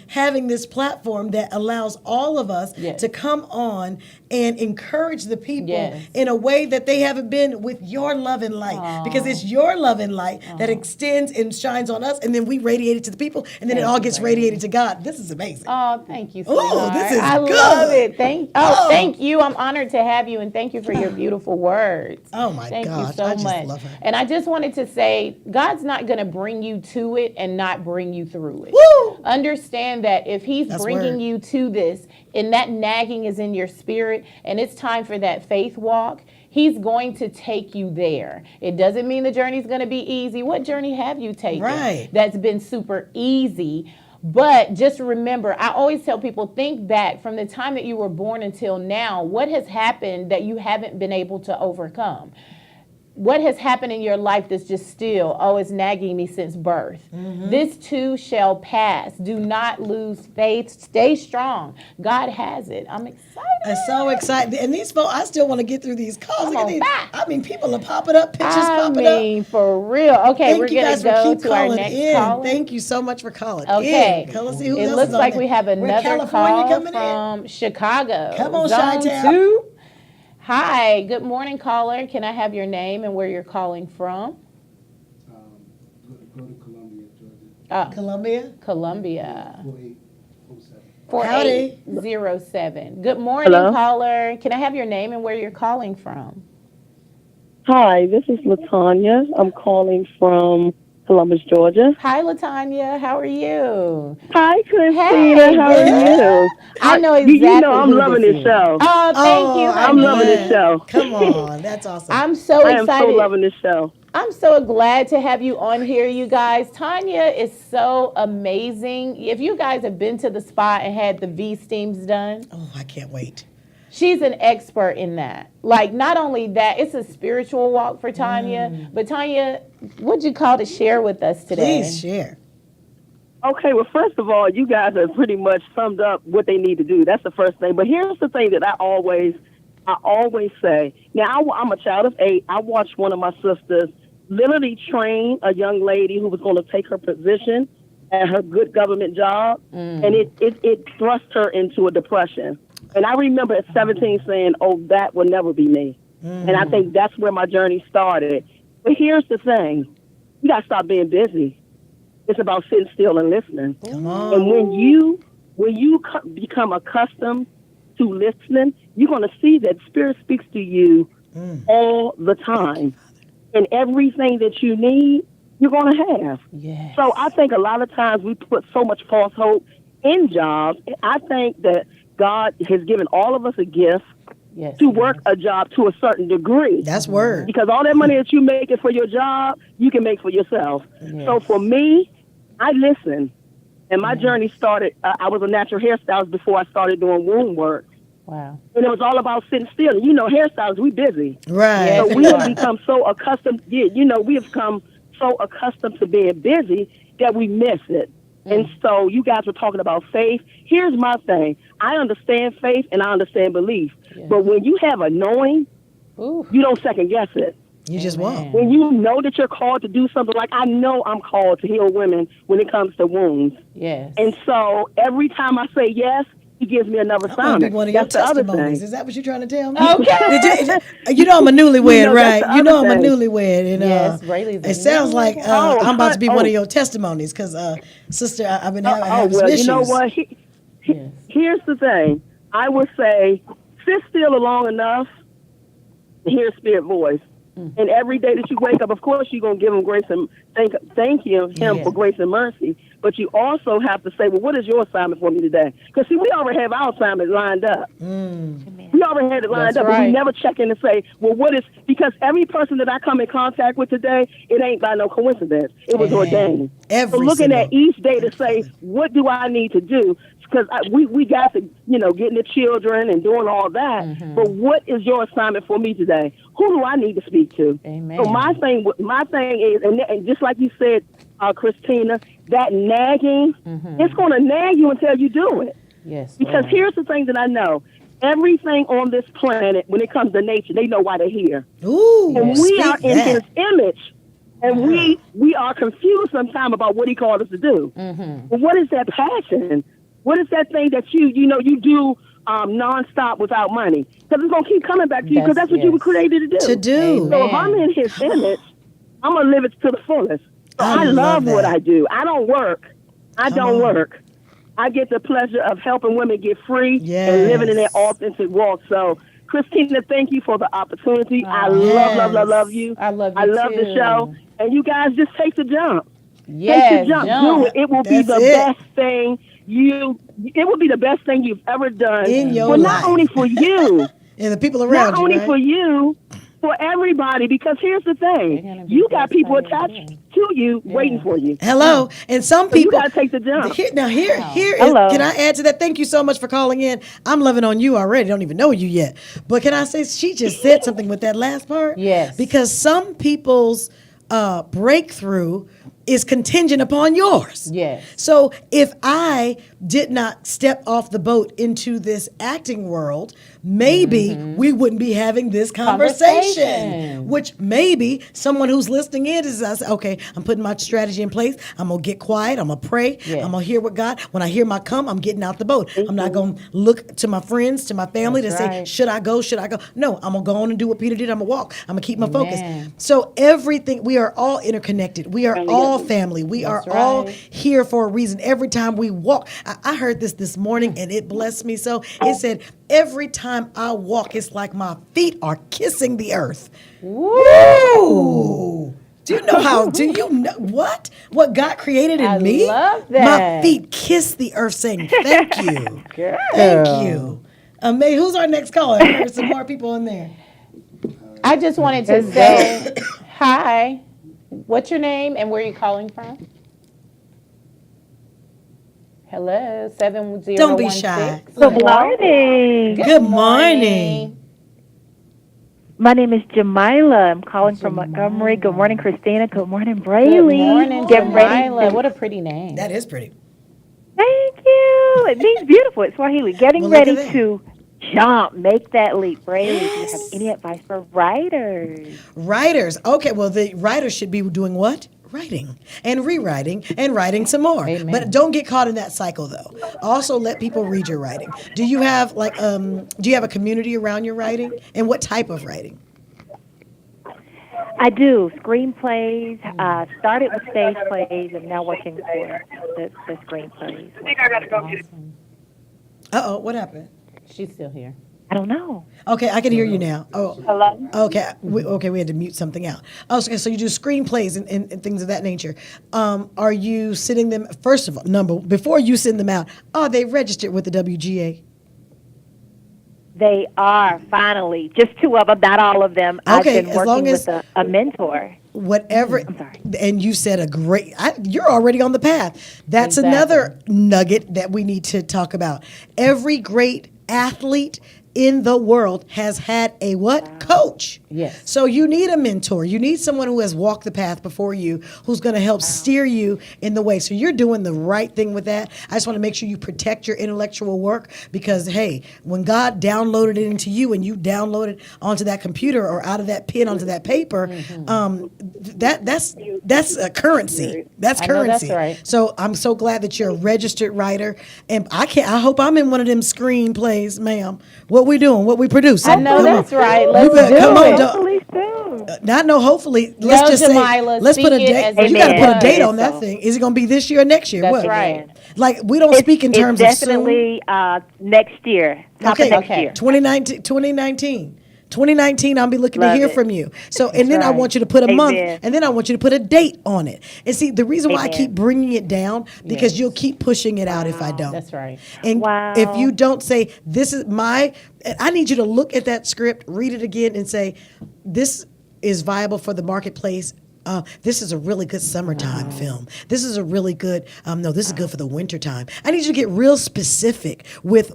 having this platform that allows all of us to come on and encourage the people in a way that they haven't been with your love and light. Because it's your love and light that extends and shines on us, and then we radiate it to the people, and then it all gets radiated to God. This is amazing. Oh, thank you, Oh, this is I good. love it. Thank you. I'm honored to have you, and thank you for your beautiful words. Oh my Thank gosh, you so I just much. love her. And I just wanted to say, God's not going to bring you to it and not bring you through it. Woo! Understand that if He's That's bringing word. you to this, and that nagging is in your spirit, and it's time for that faith walk, He's going to take you there. It doesn't mean the journey's going to be easy. What journey have you taken that's been super easy? But just remember, I always tell people, think back from the time that you were born until now. What has happened that you haven't been able to overcome? What has happened in your life that's just still, it's nagging me since birth? This too shall pass. Do not lose faith. Stay strong. God has it. I'm excited. I'm so excited. And these folks, I still want to get through these calls. Look at these. I mean, people are popping up, pictures popping up. For real. Okay, we're going to go to our next caller. Thank you so much for calling. Okay. Let's see who it else looks is on like there. we have another call from Chicago. Come on, Zone Chi-Town. 2. Hi, good morning, caller. Can I have your name and where you're calling from? Go to Columbia, Georgia. Columbia? Columbia. 4807. 4807. Good morning, caller. Can I have your name and where you're calling from? Hi, this is LaTanya. I'm calling from Columbus, Georgia. Hi, LaTanya. How are you? Hi, Christina. Hey, how are you? I know exactly. You know I'm loving this show. Oh, thank you. I'm loving this show. Come on, that's awesome. I'm so excited. I am so loving this show. I'm so glad to have you on here, you guys. Tanya is so amazing. If you guys have been to the spa and had the V-steams done. Oh, I can't wait. She's an expert in that. Like, not only that, it's a spiritual walk for Tanya. But Tanya, what'd you call to share with us today? Please share. Okay, well, first of all, you guys have pretty much summed up what they need to do. That's the first thing. But here's the thing that I always say. Now, I'm a child of 8. I watched one of my sisters literally train a young lady who was going to take her position at her good government job, and it thrust her into a depression. And I remember at 17 saying, that will never be me. And I think that's where my journey started. But here's the thing. You got to stop being busy. It's about sitting still and listening. Come on. And when you become accustomed to listening, you're going to see that Spirit speaks to you all the time. And everything that you need, you're going to have. Yes. So I think a lot of times we put so much false hope in jobs. I think that God has given all of us a gift to work a job to a certain degree. That's word. Because all that money that you make for your job, you can make for yourself. Yes. So for me, I listen. And my journey started, I was a natural hairstylist before I started doing wound work. Wow. And it was all about sitting still. You know, hairstylists, we busy. Right. Yes, So we have become so accustomed, we have become so accustomed to being busy that we miss it. And so you guys were talking about faith. Here's my thing. I understand faith and I understand belief. Yes. But when you have a knowing, you don't second guess it. You just won't. When you know that you're called to do something, like I know I'm called to heal women when it comes to wounds. Yes. And so every time I say yes, he gives me another I'm gonna be sign. one of your That's the other testimonies. thing. Is that what you're trying to tell me? Okay. You know I'm a newlywed, that's right? the You know I'm other a thing. newlywed, and Yes, Rayleigh's it sounds like Oh, I'm about to be one oh. of your testimonies because, sister, I've been having some well, issues. you know what? Yes. Here's the thing. I would say, sit still long enough to hear Spirit voice. And every day that you wake up, of course, you're going to give him grace and thank him for grace and mercy. But you also have to say, well, what is your assignment for me today? Because, see, we already have our assignment lined up. We already had it lined That's up, but we right. never check in to say, well, what is, because every person that I come in contact with today, it ain't by no coincidence. It was Amen. ordained. Every So looking at single- each day to say, what do I need to do? Because we got to, getting the children and doing all that. Mm-hmm. But what is your assignment for me today? Who do I need to speak to? Amen. So my thing is, and just like you said, Christina, that nagging, it's going to nag you until you do it. Yes. Because Lord. here's the thing that I know. Everything on this planet, when it comes to nature, they know why they're here. Ooh, And we speak are in that. his image. And we are confused sometimes about what he called us to do. But what is that passion? What is that thing that you do nonstop without money? Because it's going to keep coming back to you because that's what you were created to do. To do. So if I'm in his image, I'm going to live it to the fullest. So I I love love what that. I do. I don't work. I don't work. I get the pleasure of helping women get free and living in their Yes. authentic walk. So, Christina, thank you for the opportunity. I Yes. love you. I love you I love too. the show. And you guys just take the jump. Yes, Take the jump. Do it. It will be That's the it. best thing it will be the best thing you've ever done. In your but not life. only for you, And the people around not you, only right? for you, for everybody. Because here's the They're thing. gonna be You got blessed people by you, attached too. to you waiting for you. Hello. And some So you people. got to take the jump. Here is, Hello. can I add to that? Thank you so much for calling in. I'm loving on you already. Don't even know you yet. But can I say, she just said something with that last part? Yes. Because some people's breakthrough is contingent upon yours. Yes. So if I did not step off the boat into this acting world, maybe we wouldn't be having this conversation. Which maybe someone who's listening in is, okay, I'm putting my strategy in place. I'm going to get quiet. I'm going to pray. Yes. I'm going to hear what God, when I hear my come, I'm getting out the boat. I'm not going to look to my friends, to my family That's to say, right. should I go? Should I go? No, I'm going to go on and do what Peter did. I'm going to walk. I'm going to keep my focus. Amen. So everything, we are all interconnected. We are all family. We That's are all right. here for a reason. Every time we walk, I heard this morning and it blessed me so. It said, every time I walk, it's like my feet are kissing the earth. Woo! Do you know what God created in I me? love that. My feet kiss the earth saying, thank you. Thank you. May, who's our next caller? There's some more people in there. I just wanted to say hi. What's your name and where are you calling from? Hello, 7016. Don't be shy. Good morning. Good morning. My name is Jamila. I'm calling from Montgomery. Good morning, Christina. Good morning, Braley. Good morning, Get ready Jamila. to- What a pretty name. That is pretty. Thank you. It means beautiful. It's Swahili. Getting Well, look ready at that. to jump, make that leap. Braley, do you have Yes. any advice for writers? Writers. Okay, well, the writers should be doing what? Writing and rewriting and writing some more. Amen. But don't get caught in that cycle, though. Also, let people read your writing. Do you have do you have a community around your writing? And what type of writing? I do. Screenplays. Started with stage plays and now working for the screenplays. Awesome. Uh-oh, what happened? She's still here. I don't know. Okay, I can hear you now. Oh, Hello? okay. We had to mute something out. Oh, okay, so you do screenplays and things of that nature. Are you sending them, first of all, before you send them out, are they registered with the WGA? They are, finally. Just two of them, not all of them. Okay, I've been as working long as- with a mentor. Whatever, I'm sorry. and you said you're already on the path. That's Exactly. another nugget that we need to talk about. Every great athlete in the world has had a what? Coach. Yes. So you need a mentor. You need someone who has walked the path before you, who's going to help steer you in the way. So you're doing the right thing with that. I just want to make sure you protect your intellectual work because, hey, when God downloaded it into you and you download it onto that computer or out of that pen onto that paper, that's a currency. That's I know currency. that's right. So I'm so glad that you're a registered writer, and I hope I'm in one of them screenplays, ma'am. What we doing? What we producing? I know Come that's on. right. You Let's better- do come on, it. don't- Hopefully soon. Not no. Hopefully, let's just Jamila, say. Let's put a speak it date. as You got to it put a is. date on that So. thing. Is it going to be this year or next year? That's What? right. Like we don't speak in terms it's of soon. definitely next year. Top of next year. 2019. 2019, I'll be looking to Love hear it. from you. So, and then I want you to put a month, Amen. and then I want you to put a date on it. And see, the reason why I Amen. keep bringing it down, because you'll keep pushing it out if I don't. That's right. And Wow. if you don't say, this is my, I need you to look at that script, read it again, and say, this is viable for the marketplace. This is a really good summertime film. This is a really good, no, this is good for the wintertime. I need you to get real specific with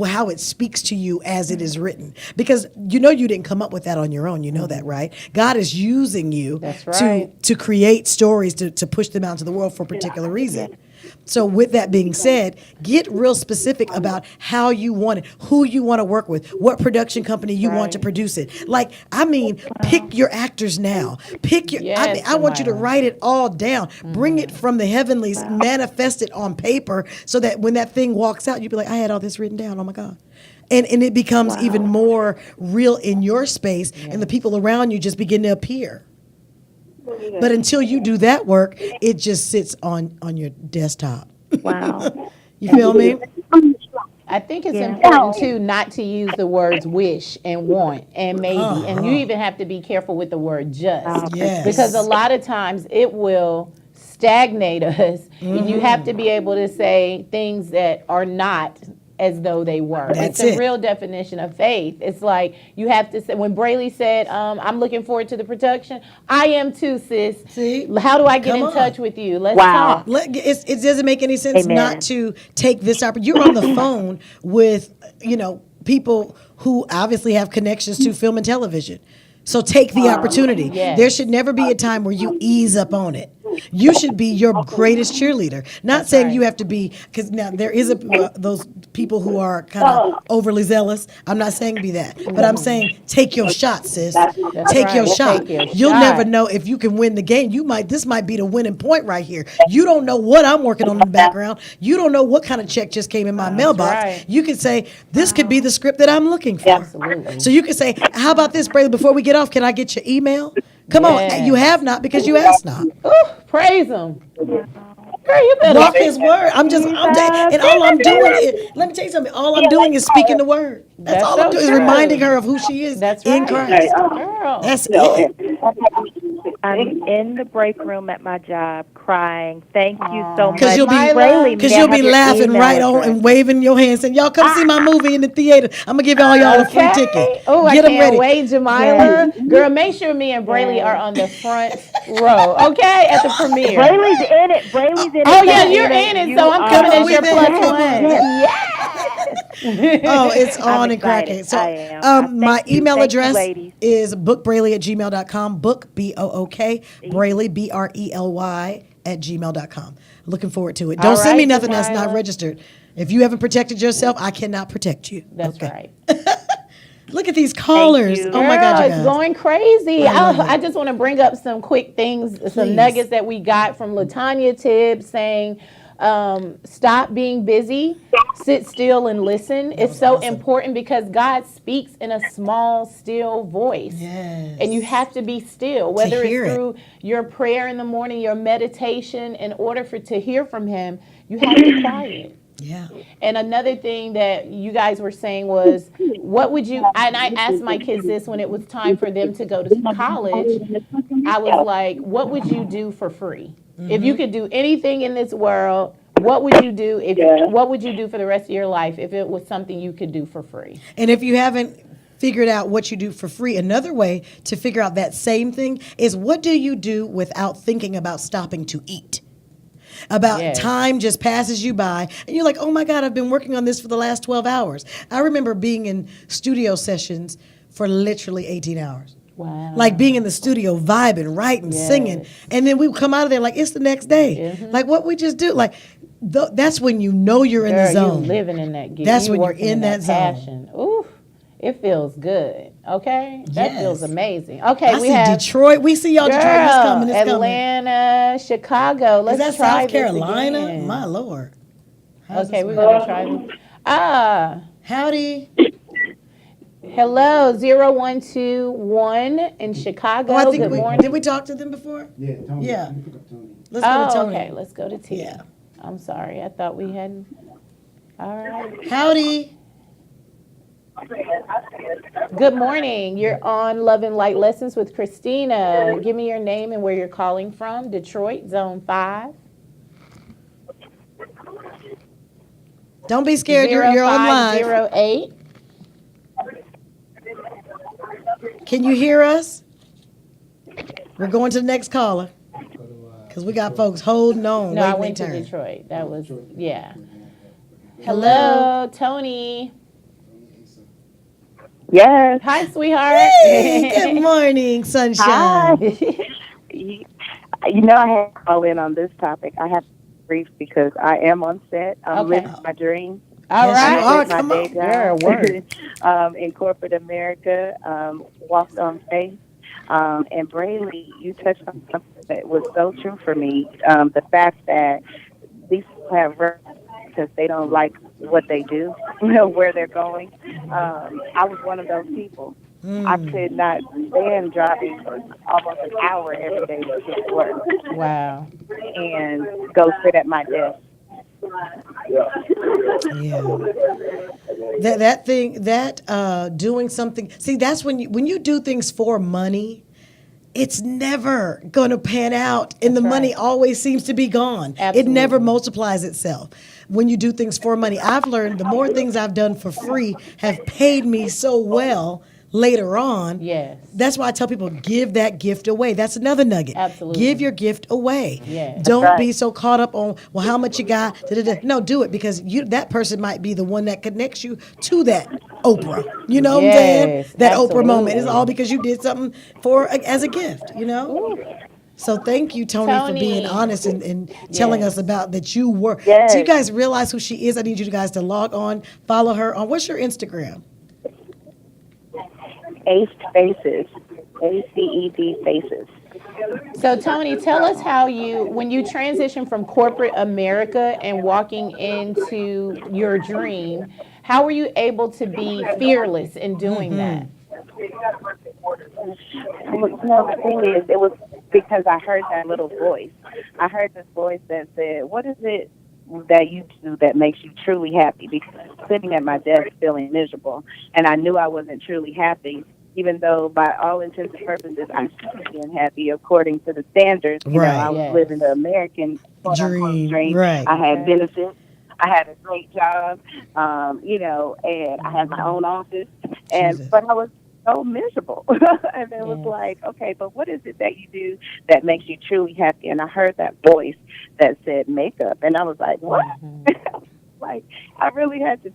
how it speaks to you as it is written. Because you didn't come up with that on your own. You know that, right? God is using you That's right. to create stories to push them out into the world for a particular reason. So with that being said, get real specific about how you want it, who you want to work with, what production company you want to produce it. Like, pick your actors now. Pick your, Yes, I want you to Delilah. write it all down. Bring it from the heavenlies, manifest it on paper so that when that thing walks out, you'll be like, I had all this written down. Oh my God. And it becomes even more real in your space, and the people around you just begin to appear. But until you do that work, it just sits on your desktop. Wow. You feel me? I think it's important too not to use the words wish and want and maybe, and you even have to be careful with the word just, Yes. because a lot of times it will stagnate us, and you have to be able to say things that are not as though they were. That's It's a it. real definition of faith. It's like you have to say, when Brayley said, I'm looking forward to the production, I am too, sis. See? How do I get Come in on. touch with you? Let's Wow. talk. It doesn't make any sense Amen. not to take this opportunity. You're on the phone with, people who obviously have connections to film and television. So take the opportunity. Yes. There should never be a time where you ease up on it. You should be your greatest cheerleader. Not saying right. you have to be, because now there is those people who are kind of overly zealous. I'm not saying be that, but I'm saying take your shot, sis. Take your right. shot. Take your You'll shot. never know if you can win the game. This might be the winning point right here. You don't know what I'm working on in the background. You don't know what kind of check just came in my mailbox. right. You could say, this could be the script that I'm looking for. Absolutely. So you can say, how about this, Braylon, before we get off, can I get your email? Come Yes. on, you have not because you asked not. Ooh, praise him. Girl, you better Walk his word. And all I'm doing is, let me tell you something, all I'm doing is speaking the word. That's all I'm so doing is true. reminding her of who she is That's in right. Christ. Girl. That's it. I'm in the break room at my job crying. Thank you so much. Because you'll be, Brayley, may I you'll have be your laughing email right on address? and waving your hands saying, y'all come see my movie in the theater. I'm going to give all y'all a free ticket. Oh, I Get them can't ready. wait, Jamila. Girl, make sure me and Brayley are on the front row, okay, at the premiere. Brayley's in it. Brayley's in it. Oh, yeah, Christina. you're in it, You so I'm are coming on as your with plus it. Come on. one. Yes. Oh, it's on I'm and cracking. excited. So, I am. my Thank you. email Thank you, address ladies. is bookbrayley@gmail.com. Book, BOOK, Brayley, BRELY, @gmail.com. Looking forward to it. Don't All send me right, nothing that's not Delilah. registered. If you haven't protected yourself, I cannot protect you. That's Okay. right. Look at these callers. you. Oh my God, Girl, you it's guys. going crazy. I love it. I just want to bring up some quick things, Please. some nuggets that we got from Latanya Tibbs saying, stop being busy, sit still and listen. It's so awesome. important because God speaks in a small, still voice. Yes. And you have to be still, whether hear it's it. through your prayer in the morning, your meditation. In order to hear from Him, you have to be quiet. Yeah. And another thing that you guys were saying was, what would you, and I asked my kids this when it was time for them to go to college. I was like, what would you do for free? If you could do anything in this world, what would you do what would you do for the rest of your life if it was something you could do for free? And if you haven't figured out what you do for free, another way to figure out that same thing is, what do you do without thinking about stopping to eat? About Yes. time just passes you by and you're like, oh my God, I've been working on this for the last 12 hours. I remember being in studio sessions for literally 18 hours. Wow. Like being in the studio, vibing, writing, Yes. singing. And then we would come out of there like, it's the next day. Like what we just do. Like that's when you know you're in the Girl, zone. you living in that gift. That's You when you're working in that zone. passion. Ooh, it feels good. Okay, that Yes. feels amazing. Okay, I we see have Detroit. We see y'all, Detroit. It's coming. It's coming. Atlanta, Chicago. Let's Is that try South this Carolina? again. My Lord. How's Okay, this we're work? gonna try this. Howdy. Hello, 0121 in Chicago. Oh, I think Good we morning. did we talk to them before? Yeah, Tony. Yeah. You can pick up Tony. Let's go to Tony. Okay, let's go to T. Yeah. I'm sorry, I thought we had. All right. Howdy. Good morning. You're on Love and Light Lessons with Christina. Give me your name and where you're calling from. Detroit, Zone 5. Don't be scared. You're on live. 0508. Can you hear us? We're going to the next caller because we got folks holding on. No, I waiting went to their turn. Detroit. That was, yeah. Hello. Hello, Tony. Yes. Hi, sweetheart. Hey, good morning, sunshine. You know, I had to call in on this topic. I have to be brief because I am on set. I'm Okay. living my dream. All Yes, you right. are. My Come day on. job Word. in corporate America, walked on faith. And Brayley, you touched on something that was so true for me. The fact that these people have work because they don't like what they do, where they're going. I was one of those people. I could not stand driving for almost an hour every day to get to work Wow. and go sit at my desk. Yeah. That thing, doing something. See, that's when you do things for money, it's never going to pan out, and the money always seems to be gone. Absolutely. It never multiplies itself when you do things for money. I've learned the more things I've done for free have paid me so well later on. Yes. That's why I tell people, give that gift away. That's another nugget. Absolutely. Give your gift away. Yes. Don't be so caught up on, well, how much you got. Da-da-da. No, do it because that person might be the one that connects you to that Oprah. You know what I'm saying? Yes, That Oprah absolutely. moment is all because you did something as a gift, you know? So thank you, Tony, for being honest and telling us about that you were. Yes. So you guys realize who she is? I need you guys to log on, follow her on, what's your Instagram? Ace Faces, ACED Faces. So, Tony, tell us how when you transition from corporate America and walking into your dream, how were you able to be fearless in doing that? No, the thing is, it was because I heard that little voice. I heard this voice that said, what is it that you do that makes you truly happy? Because I'm sitting at my desk feeling miserable, and I knew I wasn't truly happy, even though by all intents and purposes I should be being happy according to the standards. You know, I was living the American quote-unquote dream. Right. I had benefits. I had a great job, you know, and I had my own office, but I was so miserable. And it was like, okay, but what is it that you do that makes you truly happy? And I heard that voice that said makeup, and I was like, what? Like, I really had to.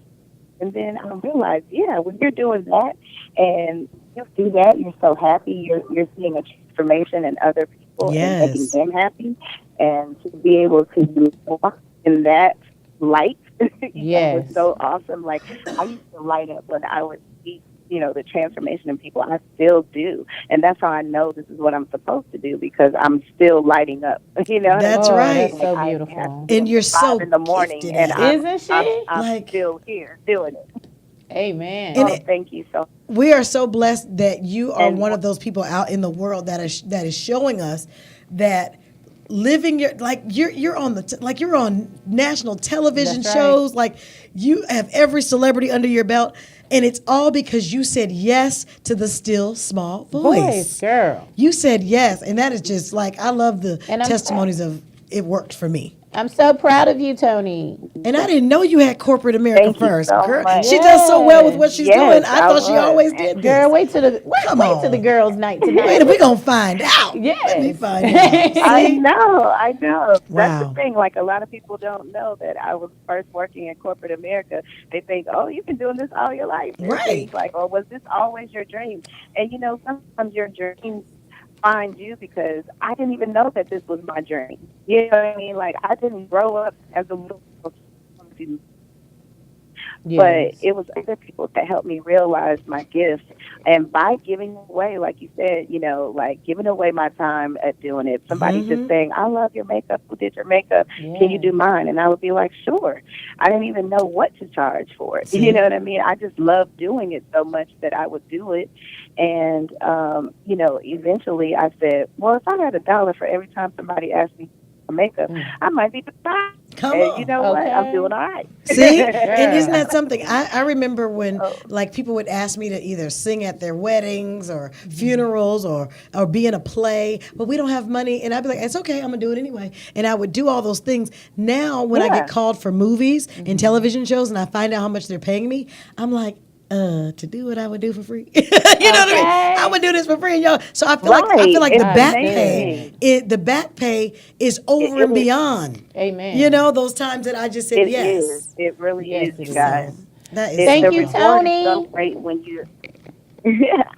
And then I realized, when you're doing that and you do that, you're so happy. You're seeing a transformation in other people and making them happy, and to be able to walk in that light, was so awesome. Like, I used to light up when I would see, you know, the transformation in people. I still do, and that's how I know this is what I'm supposed to do, because I'm still lighting up. You know, that's right. That's so beautiful. And you're so in the morning, and isn't she? I'm still here doing it. Amen. And thank you so. We are so blessed that you are one of those people out in the world that is showing us that living your you're on you're on national television shows, like you have every celebrity under your belt, and it's all because you said yes to the still small voice. Girl. You said yes, and that is just like, I love the testimonies of it worked for me. I'm so proud of you, Tony. And I didn't know you had corporate America Thank first. You so Girl, much. she does so well with what she's doing. I thought she was. always did this. Girl, wait till the girls' night tonight. Wait, we're going to find out. Yes. Let me find out. I know. Wow. That's the thing. Like, a lot of people don't know that I was first working in corporate America. They think, oh, you've been doing this all your life. Right. Like, oh, was this always your dream? And, you know, sometimes your dreams find you, because I didn't even know that this was my dream. You know what I mean? Like, I didn't grow up as a little girl. But it was other people that helped me realize my gifts. And by giving away, like you said, you know, like giving away my time at doing it, somebody just saying, I love your makeup. Who did your makeup? Can you do mine? And I would be like, sure. I didn't even know what to charge for it. You know what I mean? I just loved doing it so much that I would do it. And, you know, eventually I said, well, if I had $1 for every time somebody asked me for makeup, I might be fine. Come And you on. know what? I'm Okay. doing all right. See? And isn't Girl. that something? I remember when like people would ask me to either sing at their weddings or funerals or be in a play, but we don't have money. And I'd be like, it's okay, I'm gonna do it anyway. And I would do all those things. Now when I get Yeah. called for movies and television shows and I find out how much they're paying me, I'm like, to do what I would do for free. You know what I mean? Okay. I would do this for free, y'all. So I feel Right. like the It's back amazing. pay, the back pay is over It and is. beyond. Amen. You know, those times that I just said It yes. is. It really Yes, is, it you is. guys. That is Thank The you, reward is so Tony. great when you.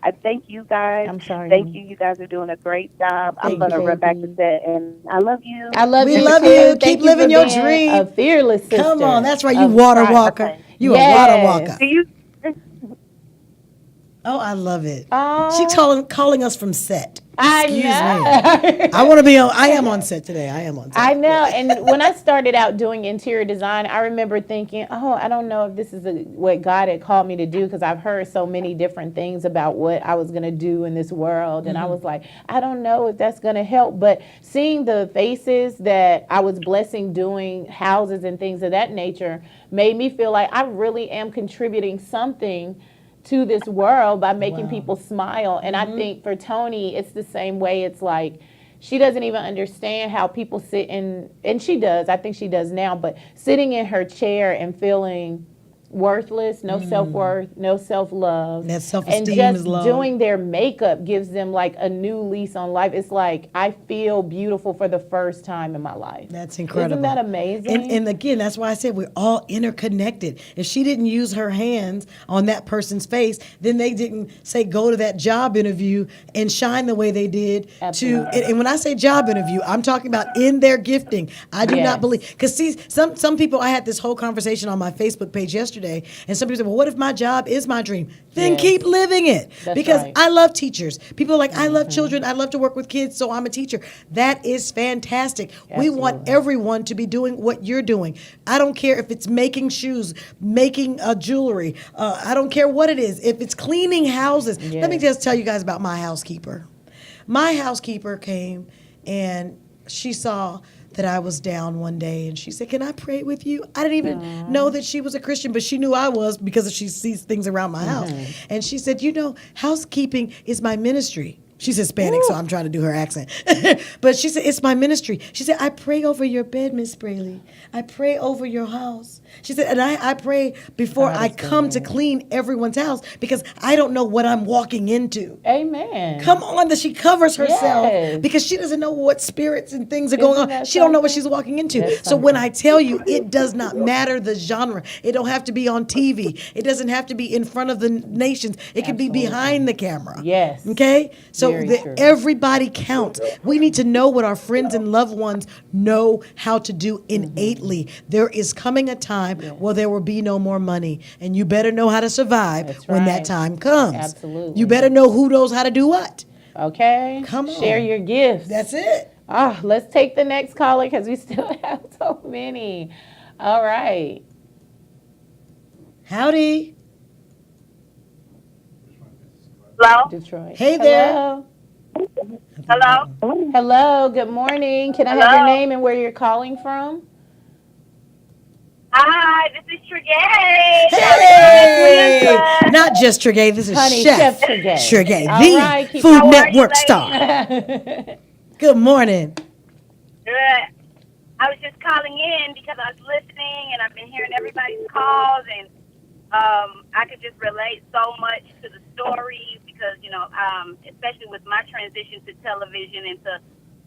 I thank you guys. I'm sorry, Thank honey. you. You guys are doing a great job. I'm Thank going to you, run back to baby. set, and I love you. I love We you love too. you. Thank Keep you living for your being dream. a fearless sister. Come on, that's right. You of water Christ. walker. Okay. You a water Yes. walker. Do you? Oh, I love it. Oh. She calling us from set. I Excuse me. know. I want to be on. I am on set today. I am on set. I know. And when I started out doing interior design, I remember thinking, oh, I don't know if this is what God had called me to do, because I've heard so many different things about what I was going to do in this world. And I was like, I don't know if that's going to help. But seeing the faces that I was blessing doing houses and things of that nature made me feel like I really am contributing something to this world by making people smile. And I think for Tony, it's the same way. It's like she doesn't even understand how people sit in, and she does, I think she does now, but sitting in her chair and feeling worthless, no self-worth, no self-love. That self-esteem and just is low. doing their makeup gives them like a new lease on life. It's like I feel beautiful for the first time in my life. That's incredible. Isn't that amazing? And again, that's why I said we're all interconnected. If she didn't use her hands on that person's face, then they didn't say go to that job interview and shine the way they did. Absolutely. And when I say job interview, I'm talking about in their gifting. I do Yes. not believe, because see, some people, I had this whole conversation on my Facebook page yesterday, and some people said, well, what if my job is my dream? Then Yes. keep living it. That's Because right. I love teachers. People are like, I love children. I love to work with kids, so I'm a teacher. That is fantastic. We want Absolutely. everyone to be doing what you're doing. I don't care if it's making shoes, making jewelry. I don't care what it is. If it's cleaning houses. Let me Yes. just tell you guys about my housekeeper. My housekeeper came and she saw that I was down one day, and she said, can I pray with you? I didn't even know that she was a Christian, but she knew I was because she sees things around my house. And she said, you know, housekeeping is my ministry. She's Hispanic, so I'm trying to do her accent. But she said, it's my ministry. She said, I pray over your bed, Miss Braley. I pray over your house. She said, and I pray before I come to clean everyone's house, because I don't know what I'm walking into. Amen. Come on, that she covers herself Yes. because she doesn't know what spirits and things are going Isn't on. that She don't know what something? she's walking into. That's So when something. I tell you, it does not matter the genre. It don't have to be on TV. It doesn't have to be in front of the nations. It can be Absolutely. behind the camera. Yes. Okay? So Very true. everybody counts. We need to know what our friends and loved ones know how to do innately. There is coming a time where there will be no more money, and you better know how to survive That's when that right. time comes. Absolutely. You better know who knows how to do what. Okay. Come on. Share your gifts. That's it. Let's take the next caller because we still have so many. All right. Howdy. Hello? Detroit. Hey there. Hello. Hello? Hello. Good morning. Can I have your Hello? name and where you're calling from? Hi, this is Trigay. Hey! Not just Trigay, this is Honey, Chef Chef Trigay. Trigay, All the right, keep- Food How are you, Network ladies? star. Good morning. Good. I was just calling in because I was listening and I've been hearing everybody's calls, and I could just relate so much to the stories because, you know, especially with my transition to television and to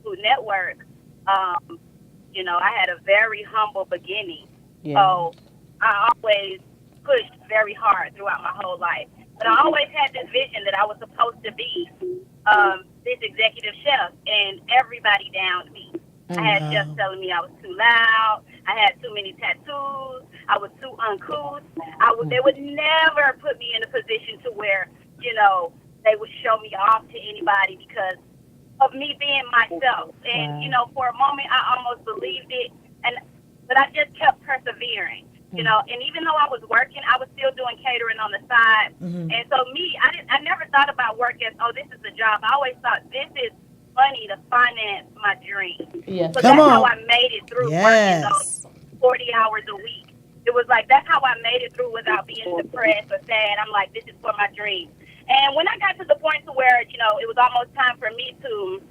Food Network, you know, I had a very humble beginning. Yeah. So I always pushed very hard throughout my whole life. But I always had this vision that I was supposed to be this executive chef, and everybody downed me. I had chefs telling me I was too loud. I had too many tattoos. I was too uncouth. They would never put me in a position to where, you know, they would show me off to anybody because of me being myself. And, you know, for a moment, I almost believed it. But I just kept persevering, you know. And even though I was working, I was still doing catering on the side. And so I never thought about work as, oh, this is a job. I always thought this is money to finance my dream. Yes. So Come that's on. how I made it through working Yes. those 40 hours a week. It was like, that's how I made it through without being depressed or sad. I'm like, this is for my dream. And when I got to the point to where, you know, it was almost time for me to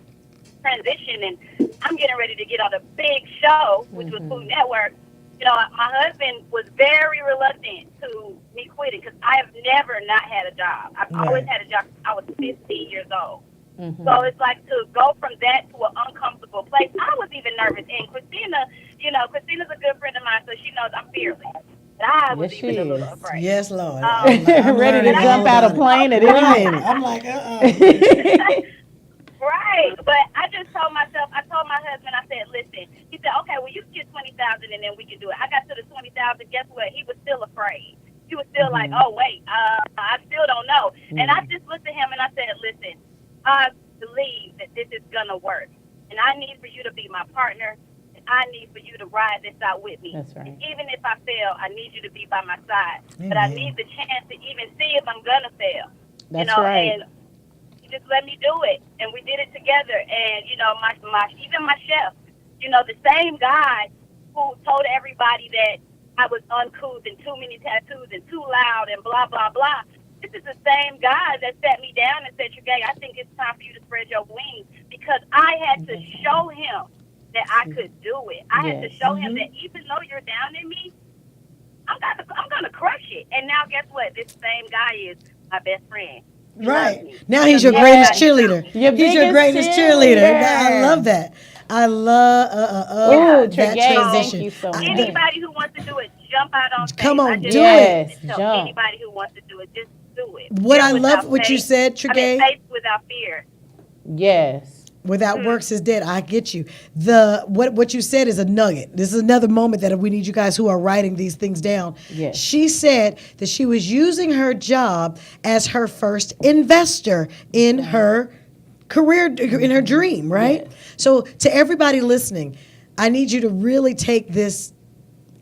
transition and I'm getting ready to get on a big show, which was Food Network, you know, my husband was very reluctant to me quitting because I have never not had a job. I've always had a job since I was 15 years old. So it's like to go from that to an uncomfortable place. I was even nervous. And Christina, you know, Christina's a good friend of mine, so she knows I'm fearless. But I was even a little afraid. Yes, Lord. I'm ready to jump out a plane at any minute. I'm like, Right, but I just told myself, I told my husband, I said, listen, he said, okay, well, you can get 20,000 and then we can do it. I got to the 20,000, guess what? He was still afraid. He was still like, oh, wait, I still don't know. And I just looked at him and I said, listen, I believe that this is going to work. And I need for you to be my partner. And I need for you to ride this out with me. That's right. And even if I fail, I need you to be by my side. But I need the chance to even see if I'm going to fail. That's you know, right. And just let me do it, and we did it together. And you know, even my chef, you know, the same guy who told everybody that I was uncouth and too many tattoos and too loud and blah blah blah. This is the same guy that sat me down and said, "Trigay, I think it's time for you to spread your wings," because I had to show him that I could do it. I had to show him that even though you're down in me, I'm gonna crush it. And now, guess what? This same guy is my best friend. Right. Now he's your greatest cheerleader. He's your greatest cheerleader. I love that. I love that transition. Thank you so much. Anybody who wants to do it, jump out on stage. Come on, do it. Jump. Anybody who wants to do it, just do it. What I love what you said, Trigay. Faith without fear. Yes. Without works is dead. I get you. What you said is a nugget. This is another moment that we need you guys who are writing these things down. Yes. She said that she was using her job as her first investor in her career, in her dream, right? Yes. So to everybody listening, I need you to really take this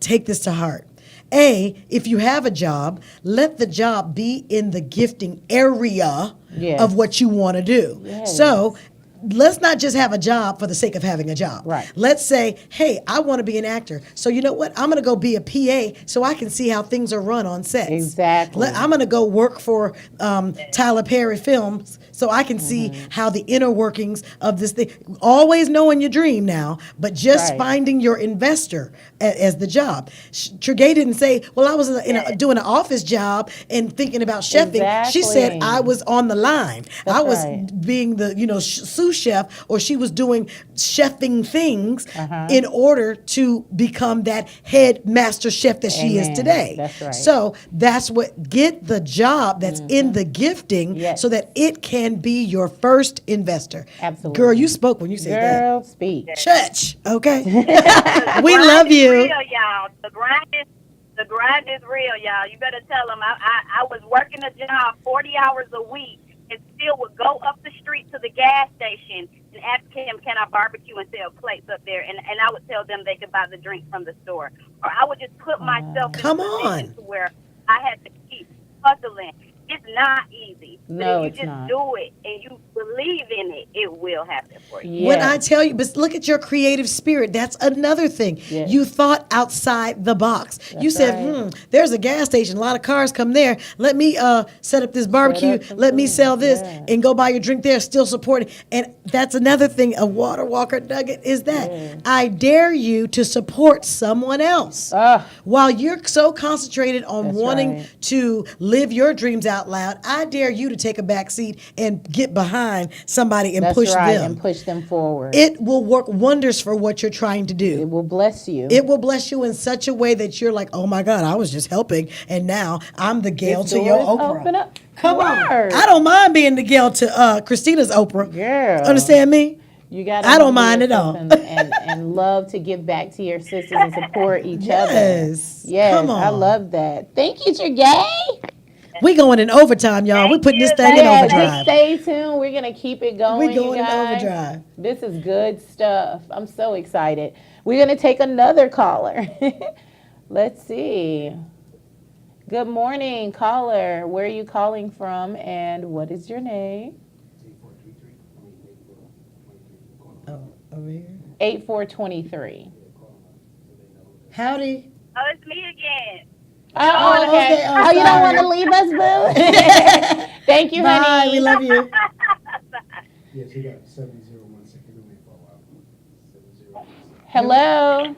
to heart. If you have a job, let the job be in the gifting area of what you want to do. Yes. So let's not just have a job for the sake of having a job. Right. Let's say, hey, I want to be an actor. So you know what? I'm going to go be a PA so I can see how things are run on sets. Exactly. I'm going to go work for Tyler Perry Films so I can see how the inner workings of this thing. Always knowing your dream now, but just finding your investor as the job. Trigay didn't say, well, I was doing an office job and thinking about chefing. Exactly. She said I was on the line. That's I was right. being the sous chef, or she was doing chefing things in order to become that head master chef that she is today. That's right. So that's get the job that's in the gifting so that it can be your first investor. Absolutely. Girl, you spoke when you said that. Girl, speak. Church, okay? We love you. Real, y'all. The grind is real, y'all. You better tell them I was working a job 40 hours a week and still would go up the street to the gas station and ask him, can I barbecue and sell plates up there? And I would tell them they could buy the drink from the store. Or I would just put myself in a position to where I had to keep hustling. It's not easy. No, but it's if you not. just do it and you believe in it, it will happen for you. Yes. When I tell you, but look at your creative spirit. That's another thing. Yes. You thought outside the box. You said, there's a gas station. A lot of cars come there. Let me set up this barbecue. Let me sell this and go buy your drink there, still supporting. And that's another thing, a Water Walker nugget is that I dare you to support someone else. While you're so concentrated on wanting to live your dreams out loud, I dare you to take a back seat and get behind somebody and push them. And push them forward. It will work wonders for what you're trying to do. It will bless you. It will bless you in such a way that you're like, oh my God, I was just helping, and now I'm the Gail to your Oprah. Open up. Come on. I don't mind being the Gail to Christina's Oprah. Girl. Understand me? You got. I don't mind at all. and love to give back to your sisters and support each other. Yes. Come on. I love that. Thank you, Trigay. We going in overtime, y'all. We putting this thing in overdrive. Just stay tuned. We're gonna keep it going. We going you in guys. overdrive. This is good stuff. I'm so excited. We're gonna take another caller. Let's see. Good morning, caller. Where are you calling from, and what is your name? Oh, over here. 8423. Howdy. Oh, it's me again. Oh, okay. okay. Oh, you don't want to leave us, boo? Thank you, Bye. honey. We love you. Yes, you got 7016. You're gonna wait for a while. 7016. Hello.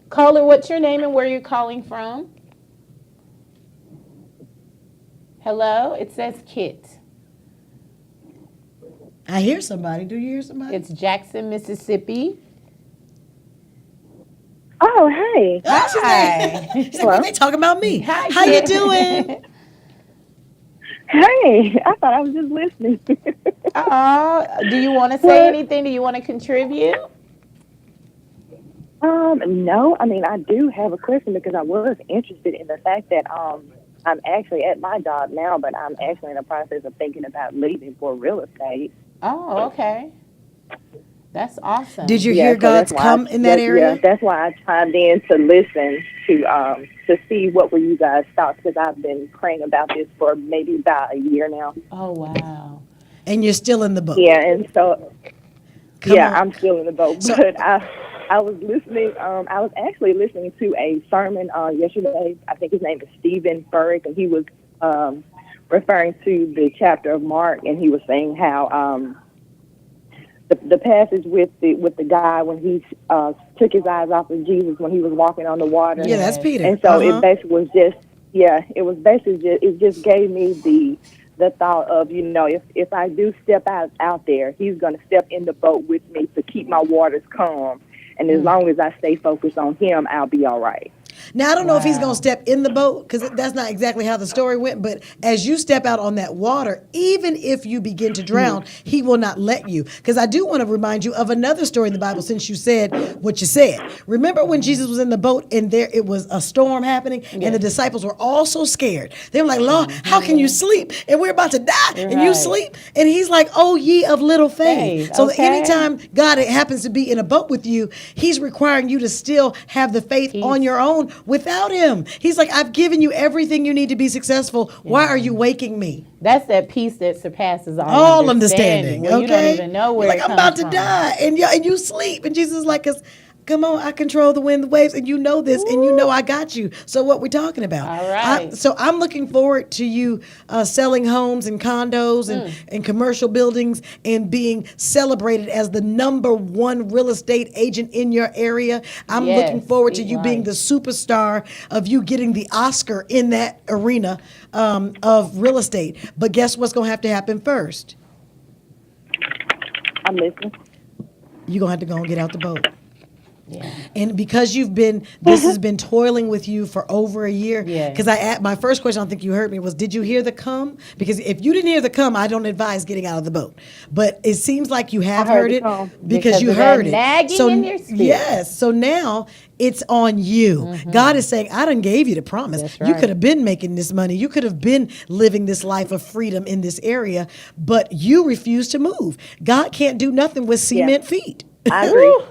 Caller, what's your name and where you're calling from? Hello. It says Kit. I hear somebody. Do you hear somebody? It's Jackson, Mississippi. Oh, hey. Oh, she's Hi. like, she's like, they talking about me. Hi, How you Kit. doing? Hey, I thought I was just listening. Do you want to say anything? Do you want to contribute? No, I mean, I do have a question because I was interested in the fact that I'm actually at my job now, but I'm actually in the process of thinking about leaving for real estate. Oh, okay. That's awesome. Did you Yeah, hear so God's that's why come in that area? Yeah, that's why I chimed in to listen to see what were you guys' thoughts, because I've been praying about this for maybe about a year now. Oh, wow. And you're still in the boat. Yeah, and so Come on. I'm still in the boat, So- but I was listening. I was actually listening to a sermon yesterday. I think his name is Stephen Furtick, and he was referring to the chapter of Mark, and he was saying how the passage with the guy when he took his eyes off of Jesus when he was walking on the water. Yeah, that's Peter. And so it basically was just it just gave me the thought of, if I do step out there, he's going to step in the boat with me to keep my waters calm. And as long as I stay focused on him, I'll be all right. Now, I don't know if he's going to step in the boat, because that's not exactly how the story went. But as you step out on that water, even if you begin to drown, he will not let you. Because I do want to remind you of another story in the Bible, since you said what you said. Remember when Jesus was in the boat and there it was a storm happening, and the disciples were all so scared. They were like, Lord, how can you sleep? And we're about to die, and you sleep? And he's like, oh, ye of little faith. So anytime God happens to be in a boat with you, he's requiring you to still have the faith on your own without him. He's like, I've given you everything you need to be successful. Why are you waking me? That's that peace that surpasses all understanding. Okay? You don't even know where You're like, I'm about to die, and you sleep. And Jesus is like, come on, I control the wind, the waves, and you know this, and you know I got you. So what we talking about? All right. So I'm looking forward to you selling homes and condos and commercial buildings and being celebrated as the #1 real estate agent in your area. I'm looking forward to you being the superstar of you getting the Oscar in that arena of real estate. But guess what's going to have to happen first? I'm listening. You're going to have to go and get out the boat. Yeah. And because this has been toiling with you for over a year. Because my first question, I don't think you heard me, was, did you hear the come? Because if you didn't hear the come, I don't advise getting out of the boat. But it seems like you have heard it because you heard it. Nagging in your spirit. Yes. So now it's on you. God is saying, I done gave you the promise. That's right. You could have been making this money. You could have been living this life of freedom in this area, but you refuse to move. God can't do nothing with cement feet. I agree.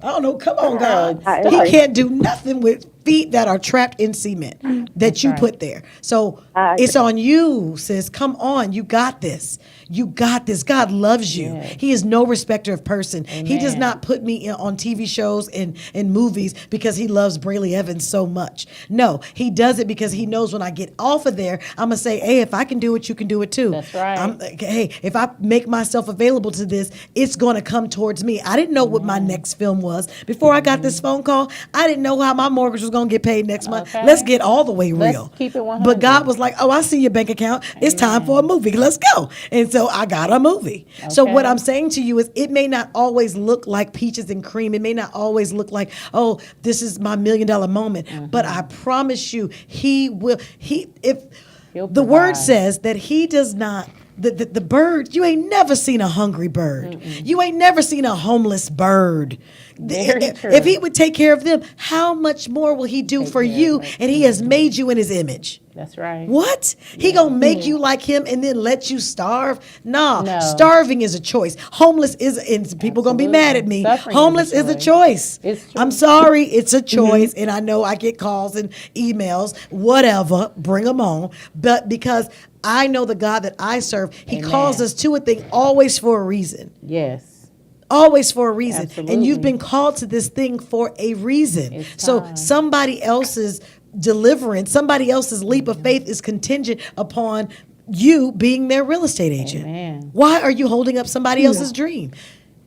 I don't know. Come on, God. I He can't do nothing with feet that are trapped in cement that you put there. So it's on you, sis. Come on. You got this. You got this. God loves you. Yes. He is no respecter of person. Amen. He does not put me on TV shows and movies because he loves Brayley Evans so much. No, he does it because he knows when I get off of there, I'm going to say, hey, if I can do it, you can do it too. That's right. Hey, if I make myself available to this, it's going to come towards me. I didn't know what my next film was. Before I got this phone call, I didn't know how my mortgage was going to get paid next month. Let's get all the way real. Let's keep it 100. But God was like, oh, I see your bank account. It's time for a movie. Let's go. And so I got a movie. Okay. So what I'm saying to you is, it may not always look like peaches and cream. It may not always look like, oh, this is my $1 million moment. But I promise you, he will. The word says that he does not. The bird, you ain't never seen a hungry bird. You ain't never seen a homeless bird. If he would take care of them, how much more will he do for you? And he has made you in his image. That's right. What? He gonna make you like him and then let you starve? No. Starving is a choice. Homeless is, and people gonna be mad at me. Homeless is a choice. I'm sorry, it's a choice. And I know I get calls and emails, whatever, bring them on. But because I know the God that I serve, he calls us to a thing always for a reason. Yes. Always for a reason. Absolutely. And you've been called to this thing for a reason. It's So time. somebody else's deliverance, somebody else's leap of faith is contingent upon you being their real estate agent. Amen. Why are you holding up somebody else's dream?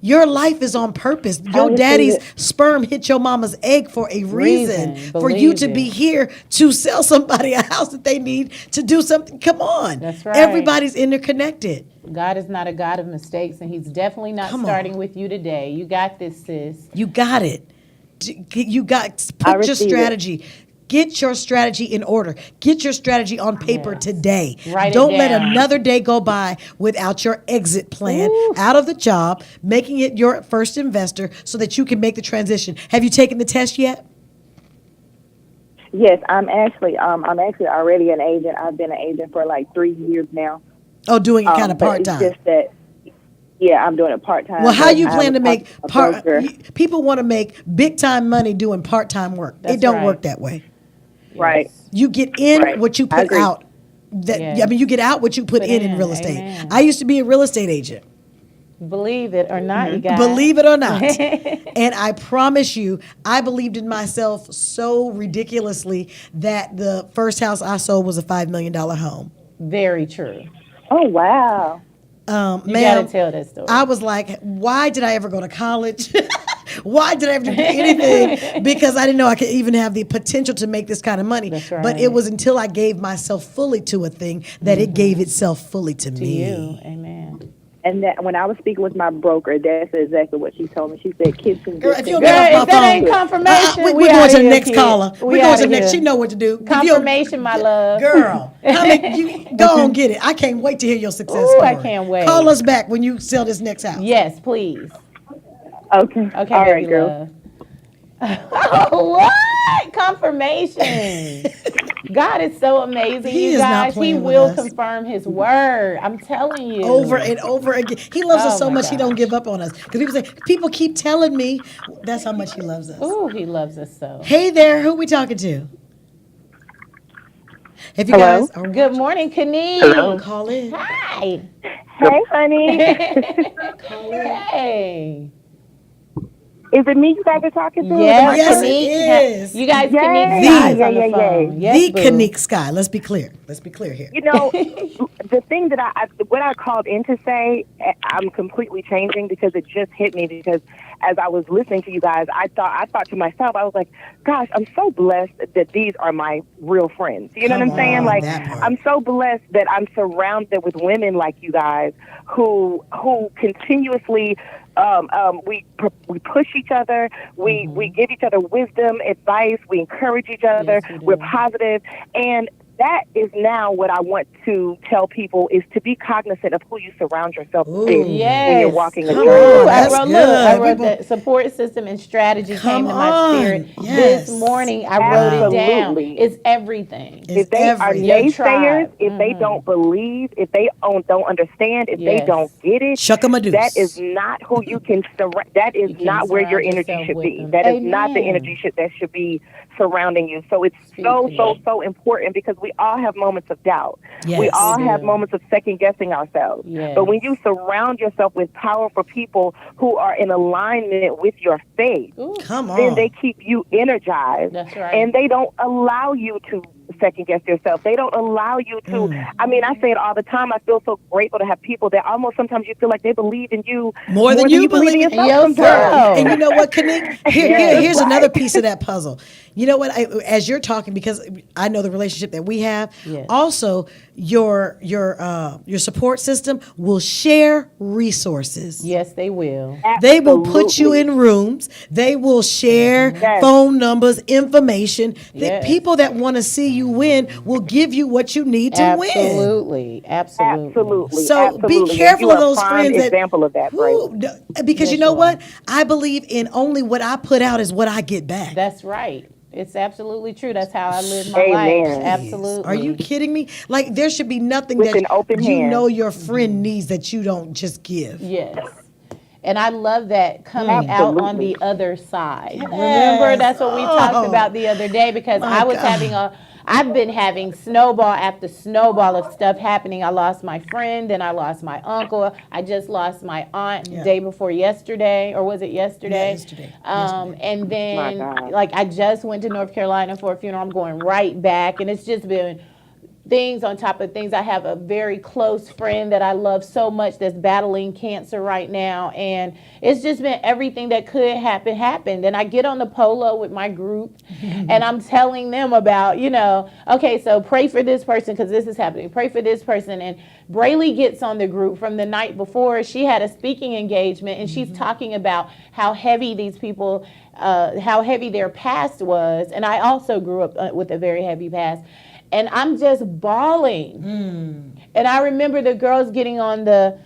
Your life is on purpose. Your receive daddy's it. sperm hit your mama's egg for a reason. For you Believe to it. be here to sell somebody a house that they need to do something. Come on. That's right. Everybody's interconnected. God is not a God of mistakes, and He's definitely not Come on. starting with you today. You got this, sis. You got it. You got I put your receive it. strategy. Get your strategy in order. Get your strategy on paper Yes. today. Write it Don't let down. another day go by without your exit plan Ooh. out of the job, making it your first investor so that you can make the transition. Have you taken the test yet? Yes, I'm actually already an agent. I've been an agent for like 3 years now. Oh, doing it kind of But part it's time. just that, yeah, I'm doing it part time. Well, how you plan to make part? people want to make big time money doing part time work. That's It don't right. work that way. Right. Yes. You get in Right. what you I put agree. out. That Yes. I mean, you get out what you put in in. real estate. Amen. I used to be a real estate agent. Believe it or not, you guys. Believe it or not. And I promise you, I believed in myself so ridiculously that the first house I sold was a $5 million home. Very true. Oh wow. You Ma'am, gotta tell that story. I was like, why did I ever go to college? Why did I ever do anything? Because I didn't know I could even have the potential to make this kind of money. That's But right. it was until I gave myself fully to a thing that it gave itself fully to me. you. Amen. And that when I was speaking with my broker, that's exactly what she told me. She said kids can Girl, get if you'll things get Girl, off if my that phone, ain't confirmation, we're we going outta to the here, next kid. caller. We We're going to outta the next. here. She know what to do. If you'll- Confirmation, my love. Girl, you go on get it. I can't wait to hear your success Ooh, story. I can't wait. Call us back when you sell this next house. Yes, please. Okay. Okay, All baby right, girl. love. What? Confirmation. God is so amazing, He you is not guys. He playing with will us. confirm His word. I'm telling you. Over and over again. He loves us Oh, so my much he don't gosh. give up on us. Because people keep telling me that's how much he loves us. Ooh, He loves us so. Hey there, who we talking to? If you Hello? guys are Good morning, Kanique. Hello? call in. Hi. Hey, honey. Hey. Is it me you guys are talking to? Yes, Yes, Kanique. it is. You guys, Yay. Kanique The- Sky is Yeah, on the yeah, yeah. phone. Yes, The boo. Kanique Sky. Let's be clear. Let's be clear here. You know, the thing that what I called in to say, I'm completely changing because it just hit me because as I was listening to you guys, I thought to myself, I was like, gosh, I'm so blessed that these are my real friends. You know Come what I'm saying? on, Like, that part. I'm so blessed that I'm surrounded with women like you guys who continuously we push each other, we give each other wisdom, advice, we encourage each other, Yes, we do. we're positive, and that is now what I want to tell people is to be cognizant of who you surround yourself Ooh. with Yes. when you're walking a Come journey. on, Ooh, that's I good. wrote We that support system and strategy Come came to my on. spirit Yes. this morning. I wrote it down. Absolutely. It's everything. It's If they are everything. Your naysayers, tribe. if they don't believe, if they don't understand, if they Yes. don't get it, Shuck 'em a deuce. that is not who you can surround. That is You can't not where your surround energy yourself should with be. them. That is not the Amen. energy that should be surrounding you. So it's Speak so to me. important because we all have moments of doubt. Yes. We all We have do. moments of second guessing ourselves. Yes. But when you surround yourself with powerful people who are in alignment with your faith, Ooh, Come on. then they keep you energized. That's right. And they don't allow you to second guess yourself. They don't allow you to. I mean, I say it all the time. I feel so grateful to have people that almost sometimes you feel like they believe in you More than you believe in believe in yourself. yourself. sometimes. And you know what, Kanique? Yes. Here's Right. another piece of that puzzle. You know what? As you're talking, because I know the relationship that we have. Yes. Also, your support system will share resources. Yes, they will. They will put you Absolutely. in rooms. They will share Yes. phone numbers, information. The Yes. people that want to see you win will give you what you need to win. Absolutely. Absolutely. Absolutely. So absolutely. be careful you of those are a prime friends that example of that, Woo, Braylon. no, because Yes, you know you are. what? I believe in only what I put out is what I get back. That's right. It's absolutely true. That's how I live my Amen. life. Absolutely. Are you kidding me? Like there should be nothing With that an open you hand. know your friend needs that you don't just give. Yes. And I love that coming out on Absolutely. the other side. Remember, that's what we talked Oh. about the other day because My I was God. having I've been having snowball after snowball of stuff happening. I lost my friend, then I lost my uncle. I just lost my aunt the day before yesterday, or was it yesterday? Yeah, yesterday. And then, My God. like, I just went to North Carolina for a funeral. I'm going right back, and it's just been things on top of things. I have a very close friend that I love so much that's battling cancer right now. And it's just been everything that could happen happened. And I get on the polo with my group and I'm telling them about, okay, so pray for this person because this is happening. Pray for this person. And Braylee gets on the group from the night before. She had a speaking engagement and she's talking about how heavy these people, how heavy their past was. And I also grew up with a very heavy past. And I'm just bawling. And I remember the girls getting on the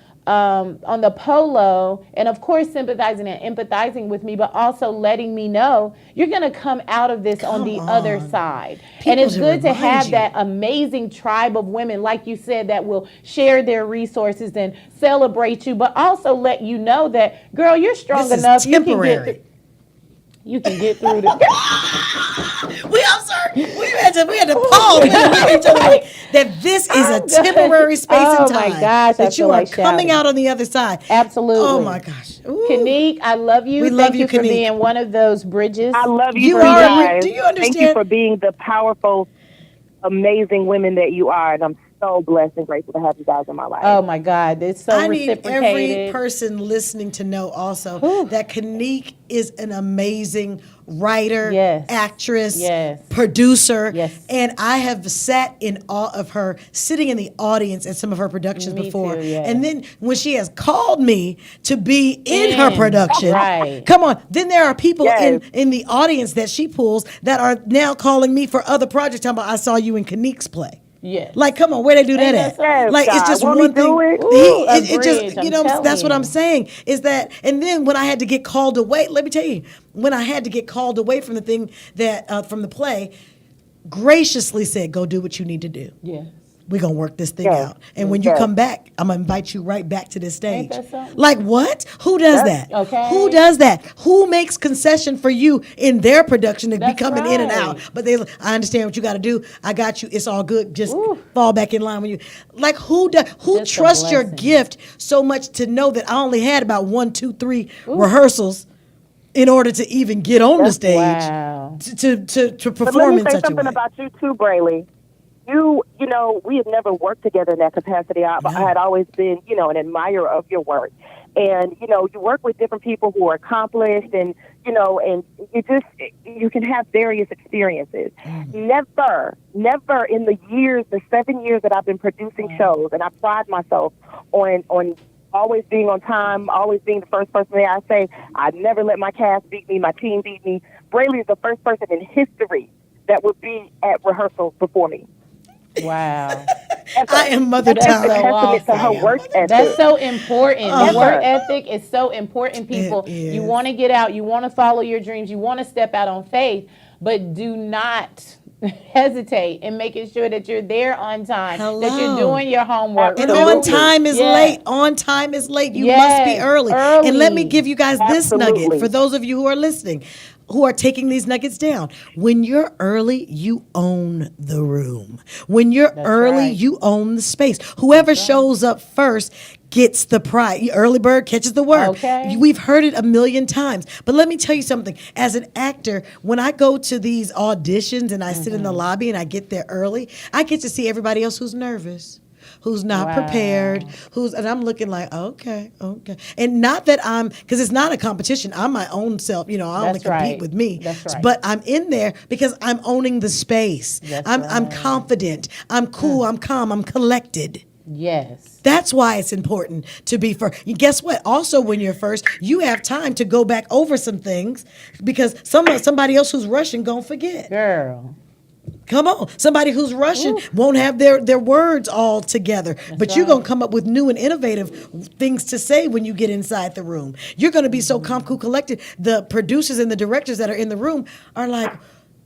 polo and of course sympathizing and empathizing with me, but also letting me know you're going to come out of this on the other side. And it's good to have that amazing tribe of women, like you said, that will share their resources and celebrate you, but also let you know that, girl, you're strong enough. You can get through this. I'm sorry. We had to pause each other that this is a temporary space and time. Oh my gosh, that you are coming out on the other side. Absolutely. Oh my gosh. Kanique, I love you. Thank you for being one of those bridges. I love You you, are. guys. Do you understand? Thank you for being the powerful, amazing women that you are, and I'm so blessed and grateful to have you guys in my life. Oh my God, it's so I need reciprocated. every person listening to know also that Kanique is an amazing writer, actress, producer, and I have sat in awe of her sitting in the audience at some of her productions before. And then when she has called me to be in her production, come on, then there are people in the audience that she pulls that are now calling me for other projects. Talking about, I saw you in Kanique's play. Yes. Like, come on, where they do that at? Like, it's just one thing. It just, that's what I'm saying is that, and then when I had to get called away, let me tell you, when I had to get called away from the thing that, from the play, graciously said, go do what you need to do. Yeah. We're going to work this thing out. And when you come back, I'm going to invite you right back to this stage. Like, what? Who does that? Okay. Who does that? Who makes concession for you in their production to be coming in and out? But I understand what you got to do. I got you. It's all good. Just fall back in line with you. Like, who trusts your gift so much to know that I only had about 1, 2, 3 rehearsals in order to even get on the stage to perform in such a way? Let me say something about you too, Braylee. You know, we had never worked together in that capacity. I had always been, an admirer of your work. And, you work with different people who are accomplished and, and you can have various experiences. Never in the 7 years that I've been producing shows, and I pride myself on always being on time, always being the first person there. I say, I never let my cast beat me, my team beat me. Braylee is the first person in history that would be at rehearsals before me. Wow. I am Mother Time. That's so important. The work ethic is so important, people. You want to get out, you want to follow your dreams, you want to step out on faith, but do not hesitate in making sure that you're there on time, that you're doing your homework. And on time is late. On time is late. You must be early. And let me give you guys this nugget for those of you who are listening, who are taking these nuggets down. When you're early, you own the room. When you're early, you own the space. Whoever shows up first gets the prize. Early bird catches the worm. Okay. We've heard it a million times. But let me tell you something. As an actor, when I go to these auditions and I sit in the lobby and I get there early, I get to see everybody else who's nervous, who's not prepared, and I'm looking like, okay. And not that because it's not a competition. I'm my own self, I only compete with me. But I'm in there because I'm owning the space. I'm confident. I'm cool. I'm calm. I'm collected. Yes. That's why it's important to be first. Guess what? Also, when you're first, you have time to go back over some things because somebody else who's rushing gonna forget. Girl. Come on. Somebody who's rushing won't have their words all together. But you're going to come up with new and innovative things to say when you get inside the room. You're going to be so calm, cool, collected. The producers and the directors that are in the room are like,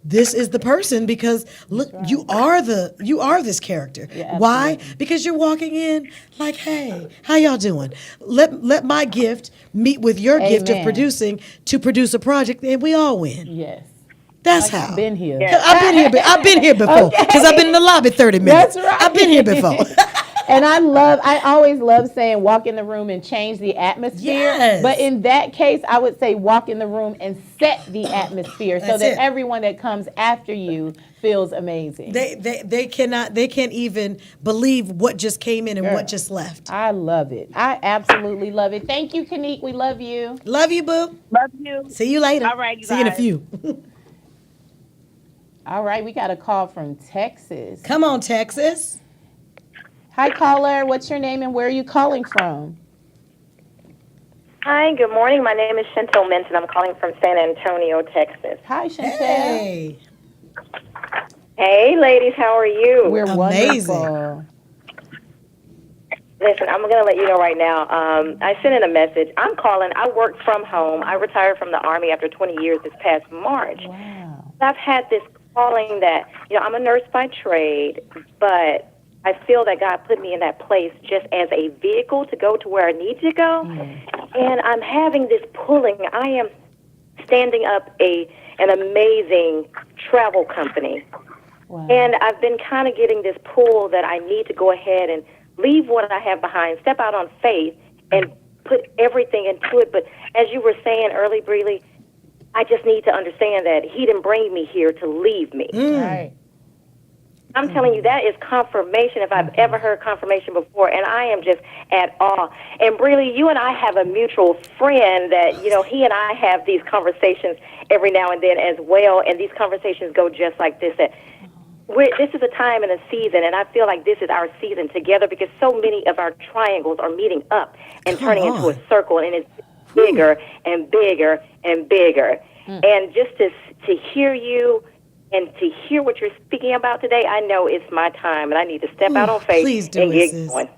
this is the person because look, you are this character. Yeah, why? Because you're walking in like, hey, how y'all doing? Let my gift meet with your gift of producing to produce a project and we all win. Yes. That's Like, how. I've been here. Yeah. I've been here before because I've been in the lobby 30 minutes. That's right. I've been here before. And I always love saying walk in the room and change the atmosphere. Yes. But in that case, I would say walk in the room and set the atmosphere so That's that it. everyone that comes after you feels amazing. They can't even believe what just came in and what just left. I love it. I absolutely love it. Thank you, Kanique. We love you. Love you, boo. Love you. See you later. All right, you See you in a guys. few. All right, we got a call from Texas. Come on, Texas. Hi, caller. What's your name and where are you calling from? Hi, good morning. My name is Chantel Minton. I'm calling from San Antonio, Texas. Hi, Chantel. Hey. Hey, ladies, how are you? We're Amazing. wonderful. Listen, I'm going to let you know right now. I sent in a message. I'm calling. I work from home. I retired from the Army after 20 years this past March. Wow. I've had this calling that, I'm a nurse by trade, but I feel that God put me in that place just as a vehicle to go to where I need to go. And I'm having this pulling. I am standing up an amazing travel company. Wow. And I've been kind of getting this pull that I need to go ahead and leave what I have behind, step out on faith, and put everything into it. But as you were saying early, Breely, I just need to understand that He didn't bring me here to leave me. Right. I'm telling you, that is confirmation if I've ever heard confirmation before, and I am just at awe. And Breely, you and I have a mutual friend that, he and I have these conversations every now and then as well, and these conversations go just like this, that this is a time and a season, and I feel like this is our season together because so many of our triangles are meeting up and turning into a circle, and it's bigger and bigger and bigger. And just to hear you and to hear what you're speaking about today, I know it's my time, and I need to step out on faith please do and it, get sis. going.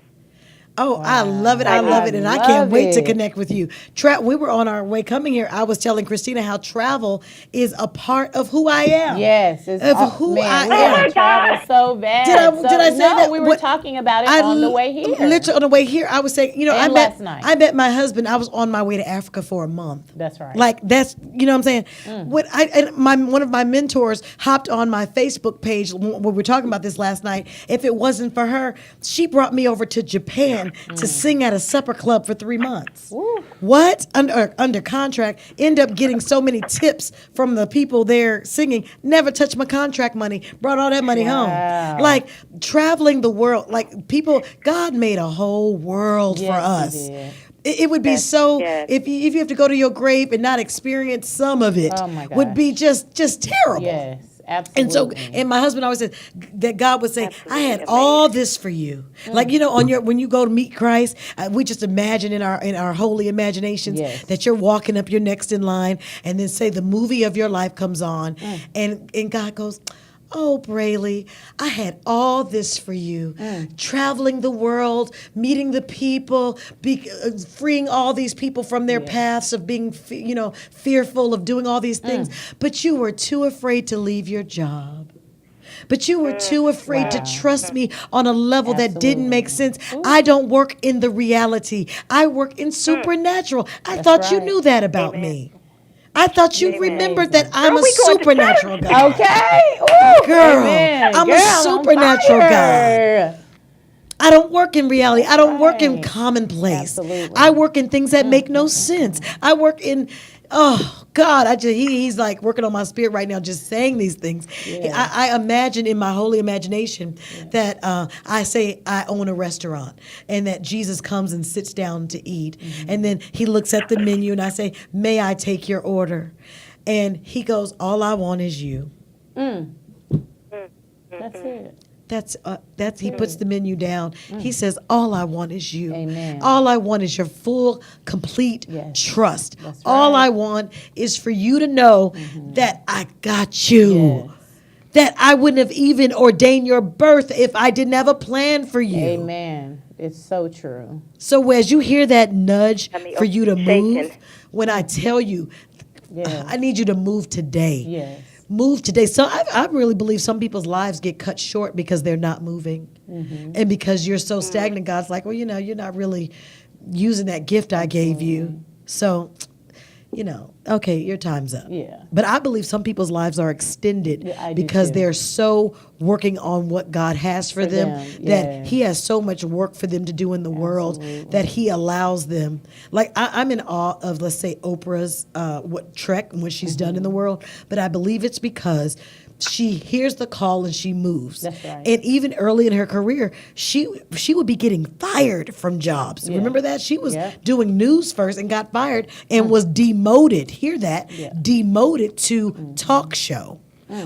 Oh, wow. I love it. I love it. And I can't wait to connect with you. We were on our way coming here. I was telling Christina how travel is a part of who I am. Yes. Of who I we am. want to travel so bad. Did I say no, that? we were talking about it on the way here. Literally on the way here, I was saying, last night. I met my husband. I was on my way to Africa for a month. That's right. Like that's, what I'm saying. One of my mentors hopped on my Facebook page when we were talking about this last night. If it wasn't for her, she brought me over to Japan to sing at a supper club for 3 months. Ooh. What? Under contract. End up getting so many tips from the people there singing. Never touched my contract money. Brought all that money home. Like traveling the world. Like people, God made a whole world for us. He did. It would be if you have to go to your grave and not experience some of it, would be just terrible. Yes. Absolutely. And my husband always said that God would say, I had all this for you. Like, when you go to meet Christ, we just imagine in our holy imaginations that you're walking up, you're next in line, and then say the movie of your life comes on, and God goes, oh, Braley, I had all this for you. Traveling the world, meeting the people, freeing all these people from their paths of being, fearful of doing all these things. But you were too afraid to leave your job. But you were too afraid to trust me on a level that didn't make sense. I don't work in the reality. I work in supernatural. I thought you knew that about me. I thought you remembered that I'm a supernatural God. Okay. Ooh, girl, amen. I'm a supernatural God. I don't work in reality. I don't work in commonplace. Absolutely. I work in things that make no sense. I work in, oh God, he's like working on my spirit right now, just saying these things. Yeah. I imagine in my holy imagination that I say I own a restaurant and that Jesus comes and sits down to eat. And then he looks at the menu and I say, may I take your order? And he goes, all I want is you. That's it. That's he puts the menu down. He says, all I want is you. Amen. All I want is your full, complete trust. That's right. All I want is for you to know that I got you. Yes. That I wouldn't have even ordained your birth if I didn't have a plan for you. Amen. It's so true. So as you hear that nudge for you to move, when I tell you, I need you to move today. Yes. Move today. So I really believe some people's lives get cut short because they're not moving. And because you're so stagnant, God's like, well, you're not really using that gift I gave you. So okay, your time's up. Yeah. But I believe some people's lives are extended Yeah, I do because too. they're so working on what God has for them, that yeah. He has so much work for them to do in the world that He allows them. Like I'm in awe of, let's say, Oprah's what Trek and what she's done in the world, but I believe it's because she hears the call and she moves. That's right. And even early in her career, she would be getting fired from jobs. Remember that? She was doing news first and got fired and was demoted. Hear that? Demoted to talk show.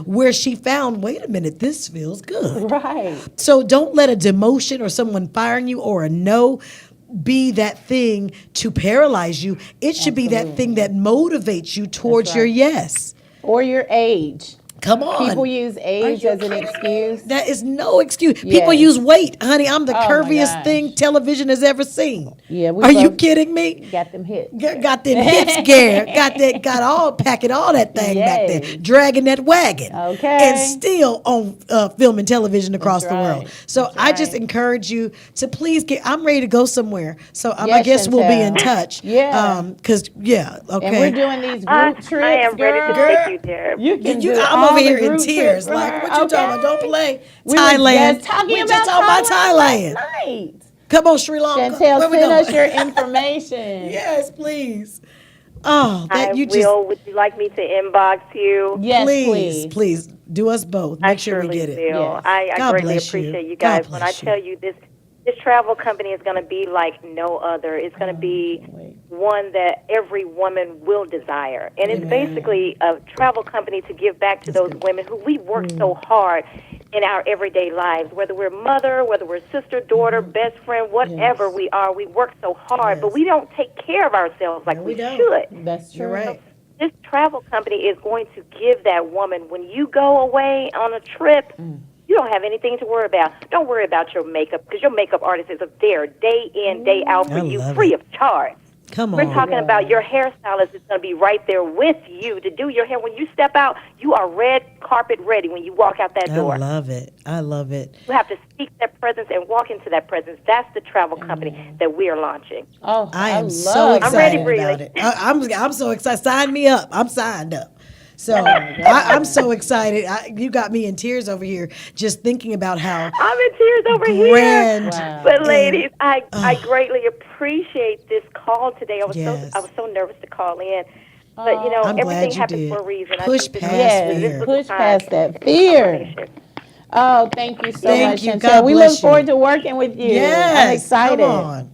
Where she found, wait a minute, this feels good. Right. So don't let a demotion or someone firing you or a no be that thing to paralyze you. It should be that thing that motivates you towards your yes. Or your age. Come on. People use age as an excuse. That is no excuse. People use weight. Honey, I'm the curviest thing television has ever seen. Yeah, Are you kidding me? Got them hits. Got them hits, Gare. Got all packing all that thing back there, dragging that wagon. Okay. And still on film and television across the world. So I just encourage you to please I'm ready to go somewhere. So I guess we'll be in touch. Yeah. Because okay. And we're doing these group trips. I am ready to take you there. You can do I'm over here in tears. Trips. Like, what you talking about? Don't play. We Thailand. were just talking about Thailand. Last night. Come on, Sri Lanka. Chantel, Where we send going? us your information. Yes, please. Oh, that I you will. just Would you like me to inbox you? Yes, please do us both. Make sure we get it. Will. Yes. I God greatly bless you. appreciate you God guys. When I bless you. tell you this travel company is going to be like no other. It's going to be one that every woman will desire. And it's basically a travel company to give back to those women who we work so hard in our everyday lives, whether we're mother, whether we're sister, daughter, best friend, whatever we are. We work so hard, but we don't take care of ourselves like we should. That's true. You're right. This travel company is going to give that woman, when you go away on a trip, you don't have anything to worry about. Don't worry about your makeup, because your makeup artist is there day in, day out for you, free of charge. Come on. We're talking about your hairstylist is going to be right there with you to do your hair. When you step out, you are red carpet ready when you walk out that door. I love it. I love it. You have to speak that presence and walk into that presence. That's the travel company that we are launching. Oh, I am so excited I'm ready, about really. it. I'm so excited. Sign me up. I'm signed up. So I'm so excited. You got me in tears over here just thinking about how I'm in tears over grand. here. But ladies, I greatly appreciate this call today. I was so nervous to call in. But I'm everything glad you happens did. for a reason. Push I think past fear. Push past that fear. Oh, thank you so much, you. Chantel. God We bless look forward you. to working with you. Yes, I'm excited. Come on.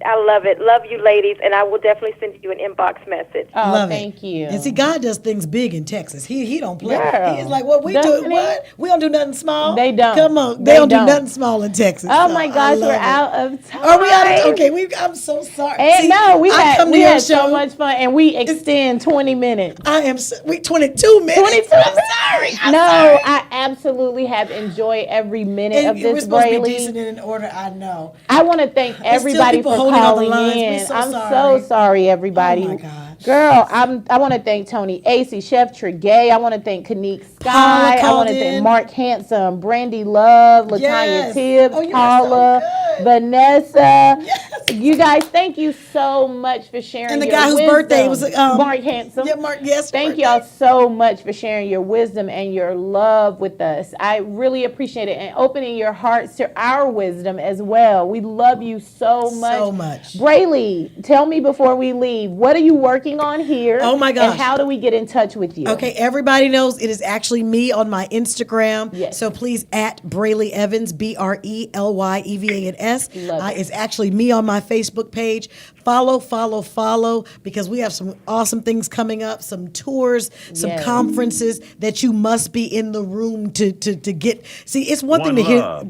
I love it. Love you, ladies, and I will definitely send you an inbox message. Oh, Love thank it. you. And see, God does things big in Texas. He don't play. Girl, He's like, what we doesn't do? he? What? We don't do nothing small. They don't. Come on, They they don't do don't. nothing small in Texas. Oh So my I gosh, love we're it. out of time. Are we out of? Okay, I'm so sorry. And See, no, we I come to had your so show. much fun, and we extend 20 minutes. I am. We 22 minutes. 22 I'm sorry. I'm No, sorry. I absolutely have enjoyed every minute of And this, we're supposed to be Braley. decent and in order. I know. I want to thank everybody people for holding on the calling lines. in. We're so I'm sorry. so sorry, everybody. Oh my gosh. Girl, I want to thank Tony Acey, Chef Tregay. I want to thank Kanique Sky. Paula I called want to in. thank Mark Handsome, Brandy Love, Latanya Yes. Tibbs, Oh, you are so Paula, good. Vanessa. Yes. You guys, thank you so much for sharing And the your guy whose wisdom. birthday was Mark Handsome. Yeah, Mark. Yes. Thank birthday. y'all so much for sharing your wisdom and your love with us. I really appreciate it, and opening your hearts to our wisdom as well. We love you so much. So much. Braley, tell me before we leave, what are you working on here? Oh my gosh. And how do we get in touch with you? Okay, everybody knows it is actually me on my Instagram. Yes. So please at Braley Evans, BRELYEVANS. Love it. It's actually me on my Facebook page. Follow, because we have some awesome things coming up, some tours, some Yes. conferences that you must be in the room to get. See, it's one thing to hear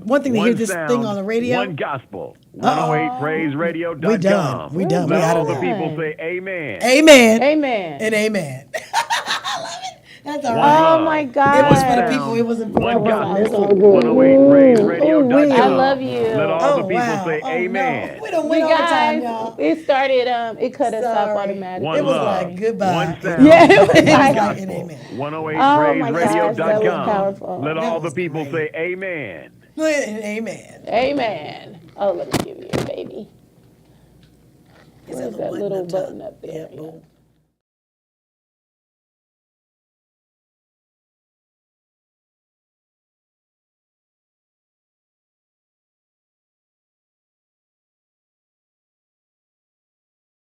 this thing on the radio. One gospel. 108praiseradio.com. We done. We Let out all of the there. people say amen. Amen. Amen. And amen. I love it. That's all One right. Oh love, my It God. was for the sound, people. It wasn't for one the gospel. world. 108praiseradio.com. I love you. Let all the Oh, people wow. say Oh, amen. no. We don't You win overtime, guys, y'all. it started, it cut us off Sorry. automatically. One It was love, like goodbye. one sound, Yeah, it was one like- gospel. And amen. Oh my gosh, that was 108praiseradio.com. powerful. Let That all the was people great. say amen. Amen. Amen. Oh, let me give you a baby. Is Where's that little button up there? Yeah, boom.